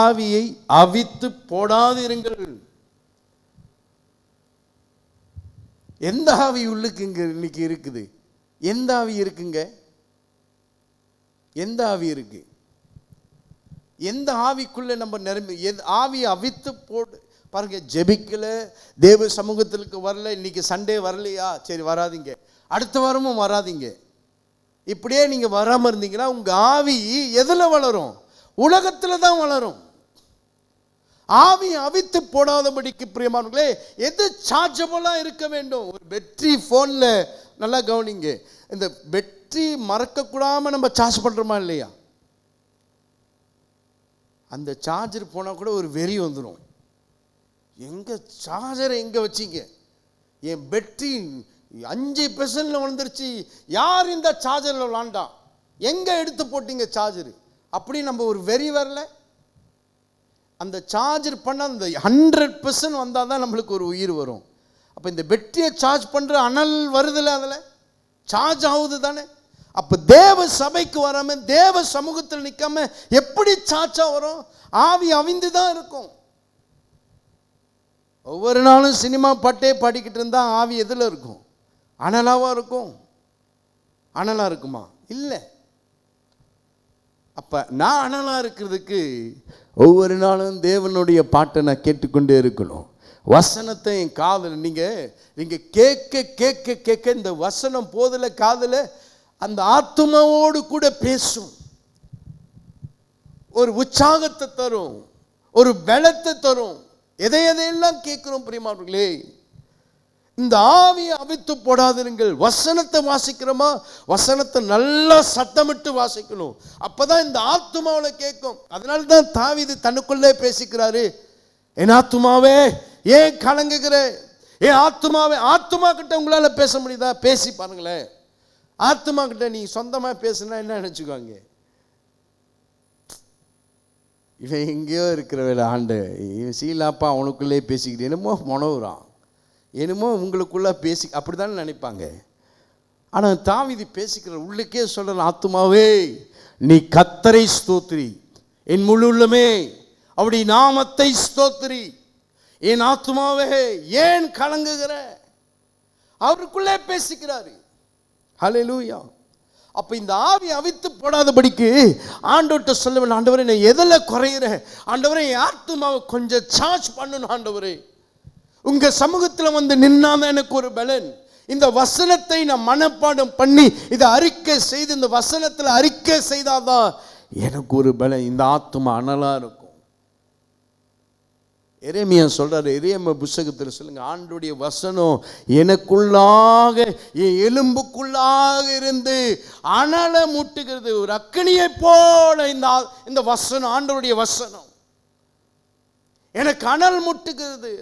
ஆவியை அவித்து போடாதிருங்கள். எந்த ஆவி உள்ளுக்கு இங்கே இன்னைக்கு இருக்குது? எந்த ஆவி இருக்குங்க? எந்த ஆவி இருக்கு? எந்த ஆவிக்குள்ளே நம்ம நிரம்பி ஆவியை அவித்து போடு பாருங்க. ஜெபிக்கல, தேவ சமூகத்திற்கு வரல, இன்னைக்கு சண்டே வரலையா, சரி வராதிங்க, அடுத்த வாரமும் வராதிங்க. இப்படியே நீங்கள் வராமல் இருந்தீங்கன்னா உங்கள் ஆவி எதில் வளரும்? உலகத்தில் தான் வளரும். ஆவி அவித்து போடாதபடிக்கு பிரியமானவர்களே, எது சார்ஜபிளாக இருக்க வேண்டும்? ஒரு பேட்டரி ஃபோனில் நல்லா கவனிங்க, இந்த பேட்டரி மறக்கக்கூடாமல் நம்ம சார்ஜ் பண்ணுறோமா இல்லையா? அந்த சார்ஜர் போனால் கூட ஒரு வெறி வந்துடும். எங்கே சார்ஜரை எங்கே வச்சிங்க? என் பேட்டரி 5% வந்துருச்சு, யார் இந்த சார்ஜரில் விளாண்டான், எங்கே எடுத்து போட்டீங்க சார்ஜரு? அப்படி நம்ம ஒரு வெறி வரல. அந்த சார்ஜர் பண்ணால் அந்த 100% வந்தால் தான் நம்மளுக்கு ஒரு உயிர் வரும். அப்போ இந்த பேட்டரியை சார்ஜ் பண்ணுற அனல் வருதுல்ல, அதில் சார்ஜ் ஆகுது தானே. அப்போ தேவ சபைக்கு வராமல் தேவ சமூகத்தில் நிற்காம எப்படி சார்ஜாக வரும்? ஆவி அவிந்து தான் இருக்கும். ஒவ்வொரு நாளும் சினிமா பாட்டே பாடிக்கிட்டு இருந்தால் ஆவி எதில் இருக்கும்? அனலாவா இருக்கும்? அனலாக இருக்குமா? இல்லை. அப்போ நான் அனலாக இருக்கிறதுக்கு ஒவ்வொரு நாளும் தேவனுடைய பாட்டை நான் கேட்டுக்கொண்டே இருக்கணும். வசனத்தை என் காதில் நீங்கள் கேட்க கேட்க கேட்க இந்த வசனம் போதில் காதில் அந்த ஆத்துமாவோடு கூட பேசும். ஒரு உற்சாகத்தை தரும், ஒரு பலத்தை தரும். எதையெல்லாம் கேட்கிறோம் பிரியமானவர்களே? இந்த ஆவியை அவித்து போடாதிருங்கள். வசனத்தை வாசிக்கிறோமா, வசனத்தை நல்லா சத்தமிட்டு வாசிக்கணும். அப்பதான் இந்த ஆத்துமாவில் கேட்கும். அதனால தான் தாவீது தன்னுக்குள்ளே பேசிக்கிறாரு, என் ஆத்துமாவே ஏன் கலங்குகிற, ஏன் ஆத்துமாவே. ஆத்துமா கிட்ட உங்களால பேச முடியுதா? பேசி பாருங்களேன். ஆத்துமா கிட்ட நீ சொந்தமா பேசுனா என்ன நினைச்சுக்குவாங்க? இவன் எங்கேயோ இருக்கிறவள ஆண்டு இவன் சீலாப்பா அவனுக்குள்ளே பேசிக்கிட்டு என்னமோ மனோகிறான், என்னமோ உங்களுக்குள்ள பேசி அப்படித்தானே நினைப்பாங்க. ஆனால் தாவீது பேசிக்கிற உள்ளுக்கே சொல்ற, ஆத்துமாவே நீ கர்த்தரை ஸ்தோத்திரி, என் முழு உள்ளமே அவருடைய நாமத்தை ஸ்தோத்திரி, என் ஆத்துமாவே ஏன் கலங்குகிற. அவருக்குள்ளே பேசிக்கிறாரு. ஹல்லேலூயா. அப்ப இந்த ஆவி அவித்து போடாதபடிக்கு ஆண்டவர்கிட்ட சொல்ல வேண்டும், ஆண்டவரே நான் எதில் குறையிறேன், ஆண்டவரே என் ஆத்துமாவை கொஞ்சம் சார்ஜ் பண்ணணும், ஆண்டவரே உங்க சமூகத்தில் வந்து நின்னாதான் எனக்கு ஒரு பலன். இந்த வசனத்தை நான் மனப்பாடம் பண்ணி இதை அறிக்கை செய்து இந்த வசனத்தில் அறிக்கை செய்தாதான் எனக்கு ஒரு பலன். இந்த ஆத்துமா அனலா இருக்கும். எரேமியா சொல்றாரு, எரேமியா புத்தகத்தில் சொல்லுங்க, ஆண்டுடைய வசனம் எனக்குள்ளாக என் எலும்புக்குள்ளாக இருந்து அனலை மூட்டுகிறது, ஒரு அக்கினியை போல இந்த வசனம், ஆண்டவருடைய வசனம் எனக்கு அனல் மூட்டுகிறது.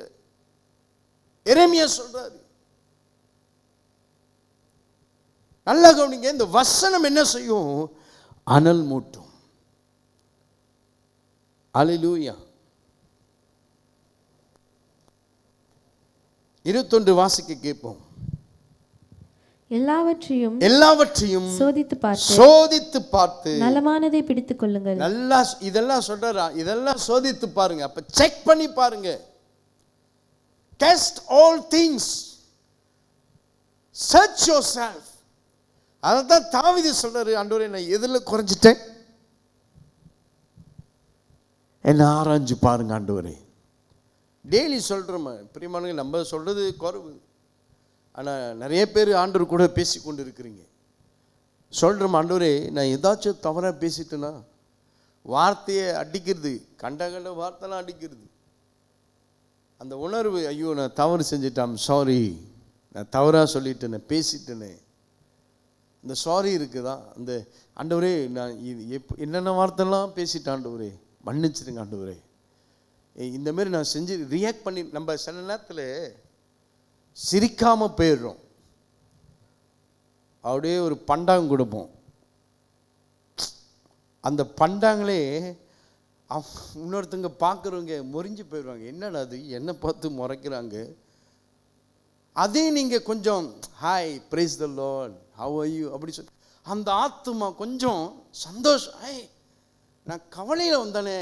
எரேமியா சொல்றாரு. நல்லா கவனிங்க, இந்த வசனம் என்ன செய்யும்? அனல் மூட்டும். அல்லேலூயா. 21 வாசிக்க கேட்போம். எல்லாவற்றையும் சோதித்து பார்த்து நலமானதை பிடித்துக் கொள்ளுங்கள். நல்லா இதெல்லாம் சொல்றா, இதெல்லாம் சோதித்து பாருங்க. அப்ப செக் பண்ணி பாருங்க. Test all things, search yourself. அதான் தாவீது சொல்றாரு, ஆண்டவரே நான் எதில் குறைஞ்சிட்டேன் என்ன ஆராய்ஞ்சு பாருங்க ஆண்டவரே. டெய்லி சொல்கிறோம் பிரியமானவர்களே, நம்ம சொல்கிறது குறைவு. ஆனால் நிறைய பேர் ஆண்டவர் கூட பேசி கொண்டு இருக்கிறீங்க. சொல்கிறோம், ஆண்டவரே நான் ஏதாச்சும் தவறாக பேசிட்டேன்னா, வார்த்தையை அடிக்கிறது, கண்ட வார்த்தைலாம் அடிக்கிறது. அந்த உணர்வு, ஐயோ நான் தவறு செஞ்சிட்டேன், சாரி, நான் தவறாக சொல்லிட்டேனே, பேசிட்டேனே, இந்த சாரி இருக்குதா, அந்த ஆண்டவரே நான் இது என்னென்ன வார்த்தைலாம் பேசிட்டேன், ஆண்டவரே மன்னிச்சிருங்க ஆண்டவரே, இந்த மாதிரி நான் செஞ்சு ரியாக்ட் பண்ணி. நம்ம சில நேரத்தில் சிரிக்காமல் போயிடுறோம். அப்படியே ஒரு பண்டாங்க கொடுப்போம். அந்த பண்டாங்களே இன்னொருத்தங்க பார்க்குறவங்க முறிஞ்சு போயிடுவாங்க. என்னடா அது, என்ன பார்த்து முறைக்கிறாங்க. அதே நீங்கள் கொஞ்சம் hi praise the Lord, how are you அப்படி சொல்லி அந்த ஆத்துமா கொஞ்சம் சந்தோஷம். நான் கவலையில் வந்தானே,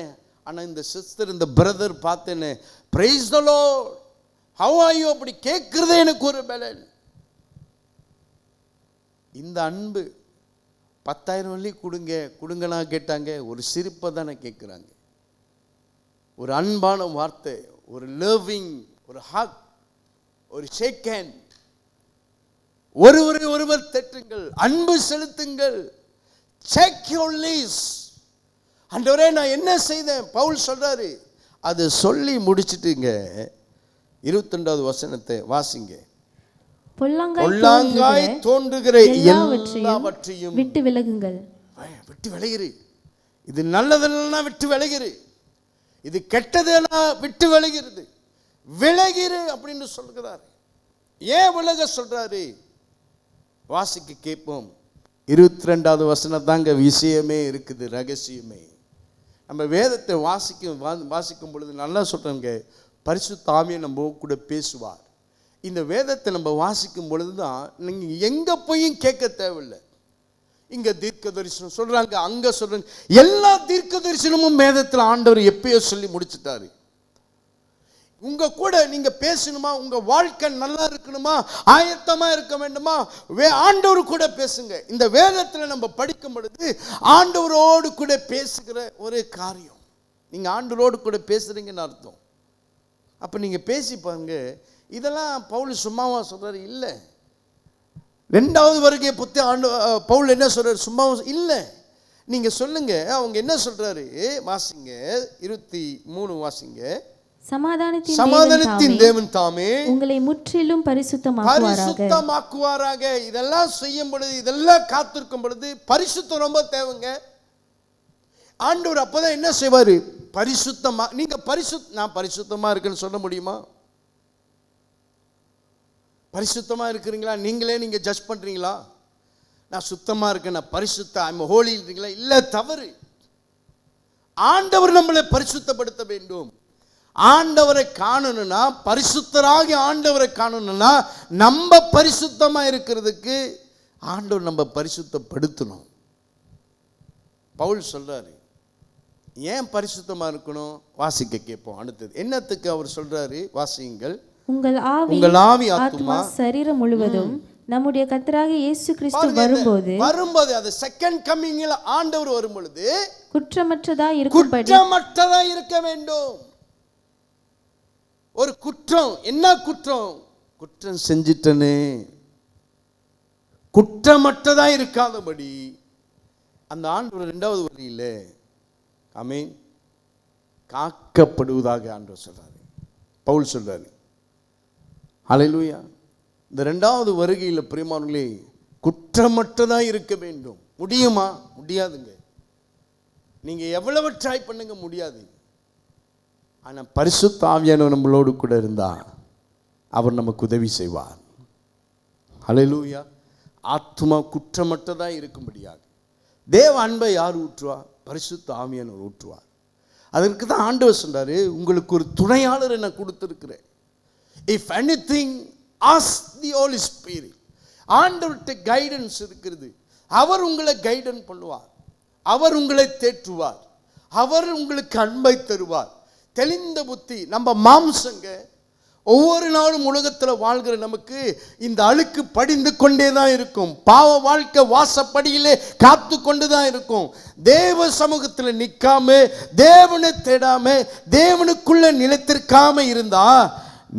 ஆனால் இந்த சிஸ்டர் இந்த பிரதர் பார்த்தேனே, praise the Lord, how are you அப்படி கேட்குறதே எனக்கு ஒரு பலன். இந்த அன்பு 10,000 வள்ளி கொடுங்கனா கேட்டாங்க, ஒரு சிரிப்பை தானே கேட்குறாங்க. ஒரு அன்பான வார்த்தை, ஒரு லவ்விங், ஒரு ஹக், ஒரு ஷேக் ஹேண்ட், ஒருவர் தட்டுங்கள், அன்பு செலுத்துங்கள். Check your list. ஆண்டவரே நான் என்ன செய்தேன்? பவுல் சொல்றாரு. அது சொல்லி முடிச்சிட்டுங்க 22வது வசனத்தை வாசிங்க. பொல்லாங்காய் தோன்றுகிற எல்லாவற்றையும் விட்டு விலகுங்கள். விட்டு விலகிரு. இது நல்லதெல்லாம் விட்டு விலகிரு, இது கெட்டதெல்லாம் விட்டு விலகிறது. விலகிரு அப்படின்னு சொல்கிறார். ஏன் விலக சொல்றாரு? வாசிக்க கேட்போம். 22வது வசனம் தாங்க விஷயமே இருக்குது, ரகசியமே. நம்ம வேதத்தை வாசிக்கும் பொழுது நல்லா சொல்றோங்க, பரிசுத்த ஆவியை நம்ம கூட பேசுவார். இந்த வேதத்தை நம்ம வாசிக்கும் பொழுது தான் நீங்கள் எங்கே போயும் கேட்க தேவையில்லை. இங்கே தீர்க்க தரிசனம் சொல்கிறாங்க, அங்கே சொல்கிறாங்க. எல்லா தீர்க்க தரிசனமும் வேதத்தில் ஆண்டவர் எப்பயோ சொல்லி முடிச்சுட்டாரு. உங்கள் கூட நீங்கள் பேசணுமா, உங்கள் வாழ்க்கை நல்லா இருக்கணுமா, ஆயத்தமாக இருக்க வேண்டுமா, ஆண்டவர் கூட பேசுங்க. இந்த வேதத்தில் நம்ம படிக்கும் பொழுது ஆண்டவரோடு கூட பேசுகிற ஒரு காரியம். நீங்கள் ஆண்டவரோடு கூட பேசுகிறீங்கன்னு அர்த்தம். அப்போ நீங்கள் பேசி பாருங்க. இதெல்லாம் பவுல் சும்மாவா சொல்கிறாரு? இல்லை. 2வது வருகை பற்றி பவுல் என்ன சொல்கிறார்? சும்மாவா இல்லை. நீங்கள் சொல்லுங்க. அவங்க என்ன சொல்கிறாரு? வாசிங்க, 23 வாசிங்க. சமாதானத்தின் தேவன் தாமே உங்களை முற்றிலும் பரிசுத்தமாக்குவாராக. இதெல்லாம் செய்யும் பொழுது, இதெல்லாம் காத்திருக்கும் பொழுது பரிசுத்தம் ரொம்ப தேவைங்க. ஆண்டவர் அப்பதான் என்ன செய்வாரு? பரிசுத்தமா. நீங்க நான் பரிசுத்தமா இருக்குன்னு சொல்ல முடியுமா? பரிசுத்தமா இருக்கிறீங்களா? நீங்க ஜட்ஜ் பண்றீங்களா? நான் சுத்தமா இருக்கேன், நான் பரிசுத்த ஐம் ஹோலி இருக்கீங்களா? இல்ல, தவறு. ஆண்டவர் நம்மளை பரிசுத்தப்படுத்த வேண்டும். ஆண்டவரை காணணும்னா, பரிசுத்தராகி ஆண்டவரை காணணும்னா, நம்ம பரிசுத்தமா இருக்கிறதுக்கு ஆண்டவர் நம்ம பரிசுத்தப்படுத்தணும். பவுல் சொல்றாரு, ஏன் பரிசுத்தமா இருக்கணும்? வாசிக்க கேட்போம். அடுத்தது என்னத்துக்கு அவர் சொல்றாரு? வாசியுங்கள். உங்கள் ஆவி ஆத்துமா சரீரம் முழுவதும் நம்முடைய கர்த்தராகிய இயேசு கிறிஸ்து வரும்போது அது செகண்ட் கமிங்ல ஆண்டவர் வரும் பொழுது குற்றமற்றதா இருக்க வேண்டும். ஒரு குற்றம், என்ன குற்றம்? குற்றம் செஞ்சிட்டனே, குற்றமற்றதா இருக்காதபடி அந்த ஆண்டவர் 2வது வரியில ஆமென் காக்கப்படுவதாக ஆண்டவர் சொல்றாரு, பவுல் சொல்றாரு. ஹல்லேலூயா. இந்த 2வது வருகையில் பிரியமானவர்களே குற்றமற்றதா இருக்க வேண்டும். முடியுமா? முடியாதுங்க. நீங்க எவ்வளவு ட்ரை பண்ணுங்க, முடியாது. ஆனால் பரிசுத்த ஆவியானவர் நம்மளோடு கூட இருந்தா அவர் நமக்கு உதவி செய்வார். ஹல்லேலூயா. ஆத்துமா குற்றமற்றதாக இருக்கும்படியாக தேவ அன்பை யார் ஊற்றுவா? பரிசுத்த ஆவியானவர் ஊற்றுவார். அதற்கு தான் ஆண்டவர் சொல்றாரு, உங்களுக்கு ஒரு துணையாளர் என்ன கொடுத்திருக்கிறேன். If anything ask the Holy Spirit. ஆண்டவர்கிட்ட கைடன்ஸ் இருக்கிறது. அவர் உங்களை கைடன் பண்ணுவார், அவர் உங்களை தேற்றுவார், அவர் உங்களுக்கு அன்பை தருவார், தெளிந்த புத்தி. நம்ம மாம்சங்க ஒவ்வொரு நாளும் உலகத்தில் வாழ்கிற நமக்கு இந்த அழுக்கு படிந்து கொண்டே தான் இருக்கும். பாவ வாழ்க்கை வாசப்படியிலே காத்து கொண்டு தான் இருக்கும். தேவ சமூகத்தில் நிற்காம, தேவனை தேடாம, தேவனுக்குள்ள நிலைத்திருக்காம இருந்தா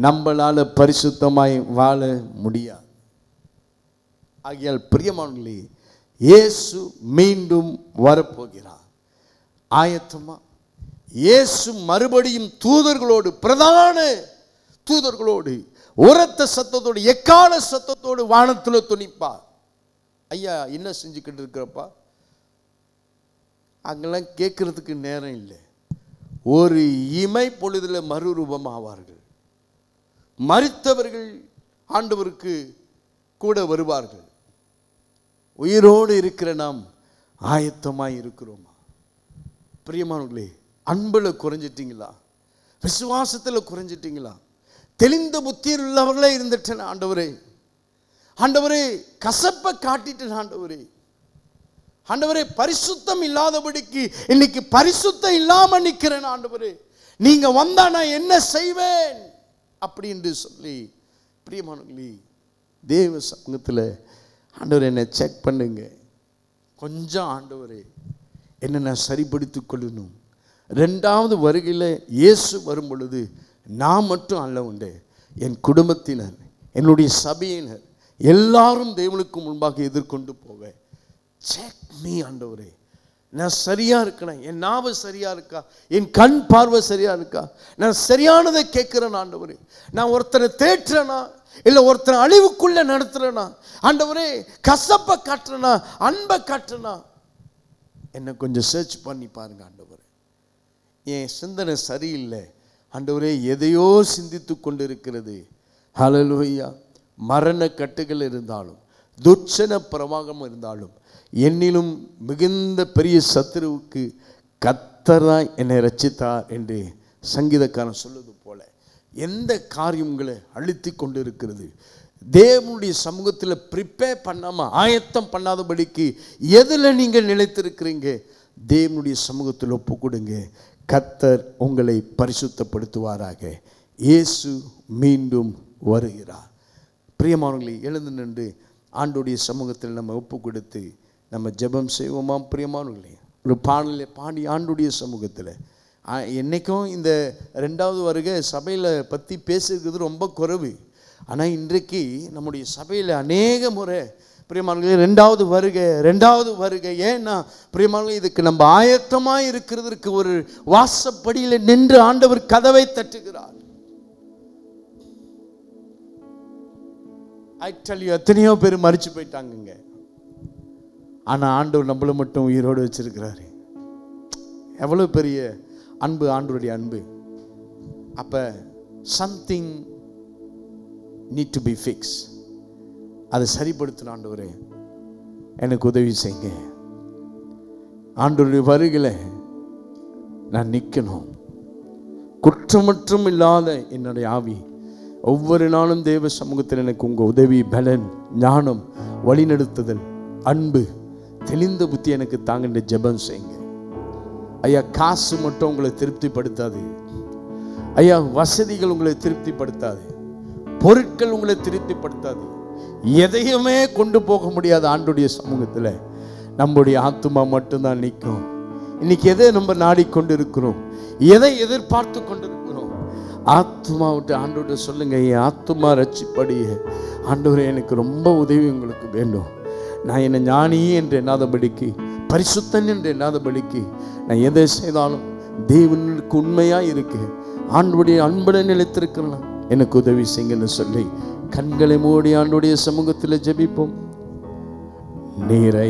நம்மளால பரிசுத்தமாய் வாழ முடியாது. ஆகையால் பிரியமானவர்களே, இயேசு மீண்டும் வரப்போகிறார். ஆயத்தமா? இயேசு மறுபடியும் தூதர்களோடு, பிரதான தூதர்களோடு, உரத்த சத்தத்தோடு, எக்கால சத்தத்தோடு வானத்தில் துணிப்பார். ஐயா என்ன செஞ்சுக்கிட்டு இருக்கிறப்பா? அங்கெல்லாம் கேட்கறதுக்கு நேரம் இல்லை. ஒரு இமை பொழுதுல மறுரூபம் ஆவார்கள். மரித்தவர்கள் ஆண்டவருக்கு கூட வருவார்கள். உயிரோடு இருக்கிற நாம் ஆயத்தமாய் இருக்கிறோமா? பிரியமானவர்களே, அன்புல குறைஞ்சிட்டீங்களா? விசுவாசத்தில் குறைஞ்சிட்டீங்களா? தெளிந்த புத்தியில் உள்ளவர்களே இருந்துட்டேன் ஆண்டவரே. ஆண்டவரே, கசப்பை காட்டிட்டேன் ஆண்டவரே. ஆண்டவரே, பரிசுத்தம் இல்லாதபடிக்கு இன்னைக்கு பரிசுத்தம் இல்லாம நிற்கிறேன் ஆண்டவரே. நீங்க வந்தா நான் என்ன செய்வேன் அப்படின்னு சொல்லி பிரியமானவர்களே, தேவ சமூகத்தில் ஆண்டவர் என்னை செக் பண்ணுங்க. கொஞ்சம் ஆண்டவரே என்னை நான் சரிப்படுத்திக் கொள்ளணும். 2வது வருகையில் இயேசு வரும் பொழுது நான் மட்டும் அல்ல உண்டு, என் குடும்பத்தினர், என்னுடைய சபையினர் எல்லாரும் தேவனுக்கு முன்பாக எதிர்கொண்டு போவேன். செக் மீ ஆண்டவரே, நான் சரியா இருக்கிறேன், என் நாவு சரியா இருக்கா, என் கண் பார்வை சரியா இருக்கா, நான் சரியானதை கேட்கிறேன் ஆண்டவரே, நான் ஒருத்தரை தேற்றுறேனா இல்லை ஒருத்தரை அழிவுக்குள்ள நடத்துறேனா ஆண்டவரே, கசப்பை காட்டுறேனா அன்பை காட்டுறேனா, என்னை கொஞ்சம் சர்ச் பண்ணி பாருங்க ஆண்டவரே. என் சிந்தனை சரியில்லை ஆண்டவரே, எதையோ சிந்தித்து கொண்டு இருக்கிறது. ஹல்லேலூயா. மரண கட்டுகள் இருந்தாலும், துர்ச்சன பிரவாகம் இருந்தாலும், என்னிலும் மிகுந்த பெரிய சத்துருவுக்கு கர்த்தர் தான் என்னை ரட்சித்தார் என்று சங்கீதக்காரன் சொல்லுவது போல எந்த காரியம் உங்களை அழுத்தி கொண்டு இருக்கிறது? தேவனுடைய சமூகத்தில் ப்ரிப்பேர் பண்ணாமல், ஆயத்தம் பண்ணாதபடிக்கு எதில் நீங்கள் நிலைத்திருக்கிறீங்க? தேவனுடைய சமூகத்தில் ஒப்பு கொடுங்க. கர்த்தர் உங்களை பரிசுத்தப்படுத்துவாராக. இயேசு மீண்டும் வருகிறார். பிரியமானவர்களே, எழுந்து நின்று ஆண்டோடைய சமூகத்தில் நம்ம ஒப்பு கொடுத்து நம்ம ஜெபம் செய்வோமா? பிரியமானவர்களே, ஒரு பாடலை பாடி ஆண்டுடைய சமூகத்தில், என்றைக்கும் இந்த 2வது வருகை சபையில் பற்றி பேசுகிறது ரொம்ப குறைவு. ஆனால் இன்றைக்கு நம்முடைய சபையில் அநேக முறை பிரியமானவர்களே 2வது வருகை. ஏன்னா பிரியமானவர்களே, இதுக்கு நம்ம ஆயத்தமாக இருக்கிறதுக்கு ஒரு வாசப்படியில் நின்று ஆண்டவர் கதவை தட்டுகிறார். ஐ டெல் யூ, எத்தனையோ பேர் மரிச்சு போயிட்டாங்க. ஆனால் ஆண்டவர் நம்மளை மட்டும் உயிரோடு வச்சிருக்கிறாரு. எவ்வளோ பெரிய அன்பு ஆண்டவருடைய அன்பு. அப்போ something need to be fix. அதை சரிப்படுத்தின ஆண்டவரே எனக்கு உதவி செய்யுங்க. ஆண்டவருடைய வருகையில் நான் நிற்கணும். குற்றமற்றும் இல்லாத என்னுடைய ஆவி ஒவ்வொரு நாளும் தேவ சமூகத்தில் எனக்கு உங்கள் உதவி, பலன், ஞானம், வழிநடத்துதல், அன்பு, தெளிந்த புத்தி எனக்கு தாங்கின்ற ஜெபம் செய்யுங்க. ஐயா, காசு மட்டும் உங்களை திருப்திப்படுத்தாது. ஐயா, வசதிகள் உங்களை திருப்திப்படுத்தாது. பொருட்கள் உங்களை திருப்திப்படுத்தாது. எதையுமே கொண்டு போக முடியாத ஆண்டுடைய சமூகத்தில் நம்முடைய ஆத்துமா மட்டும்தான் நிற்கும். இன்னைக்கு எதை நம்ம நாடிக்கொண்டு இருக்கிறோம்? எதை எதிர்பார்த்து கொண்டு இருக்கிறோம்? ஆத்துமா விட்டு ஆண்டோட சொல்லுங்க, என் ஆத்துமா ரட்சிப்படிய ஆண்டவரே எனக்கு ரொம்ப உதவி உங்களுக்கு வேண்டும். நான் என்னை ஞானி என்று எண்ணாதபடிக்கு, பரிசுத்தன் என்று எண்ணாதபடிக்கு, நான் எதை செய்தாலும் தேவனுக்கு உண்மையாக இருக்கு, ஆண்டோடைய அன்புடன் நிலைத்திருக்கலாம், எனக்கு உதவி செய்யுங்கன்னு சொல்லி கண்களை மூடி ஆண்டோடைய சமூகத்தில் ஜெபிப்போம். நிறைவா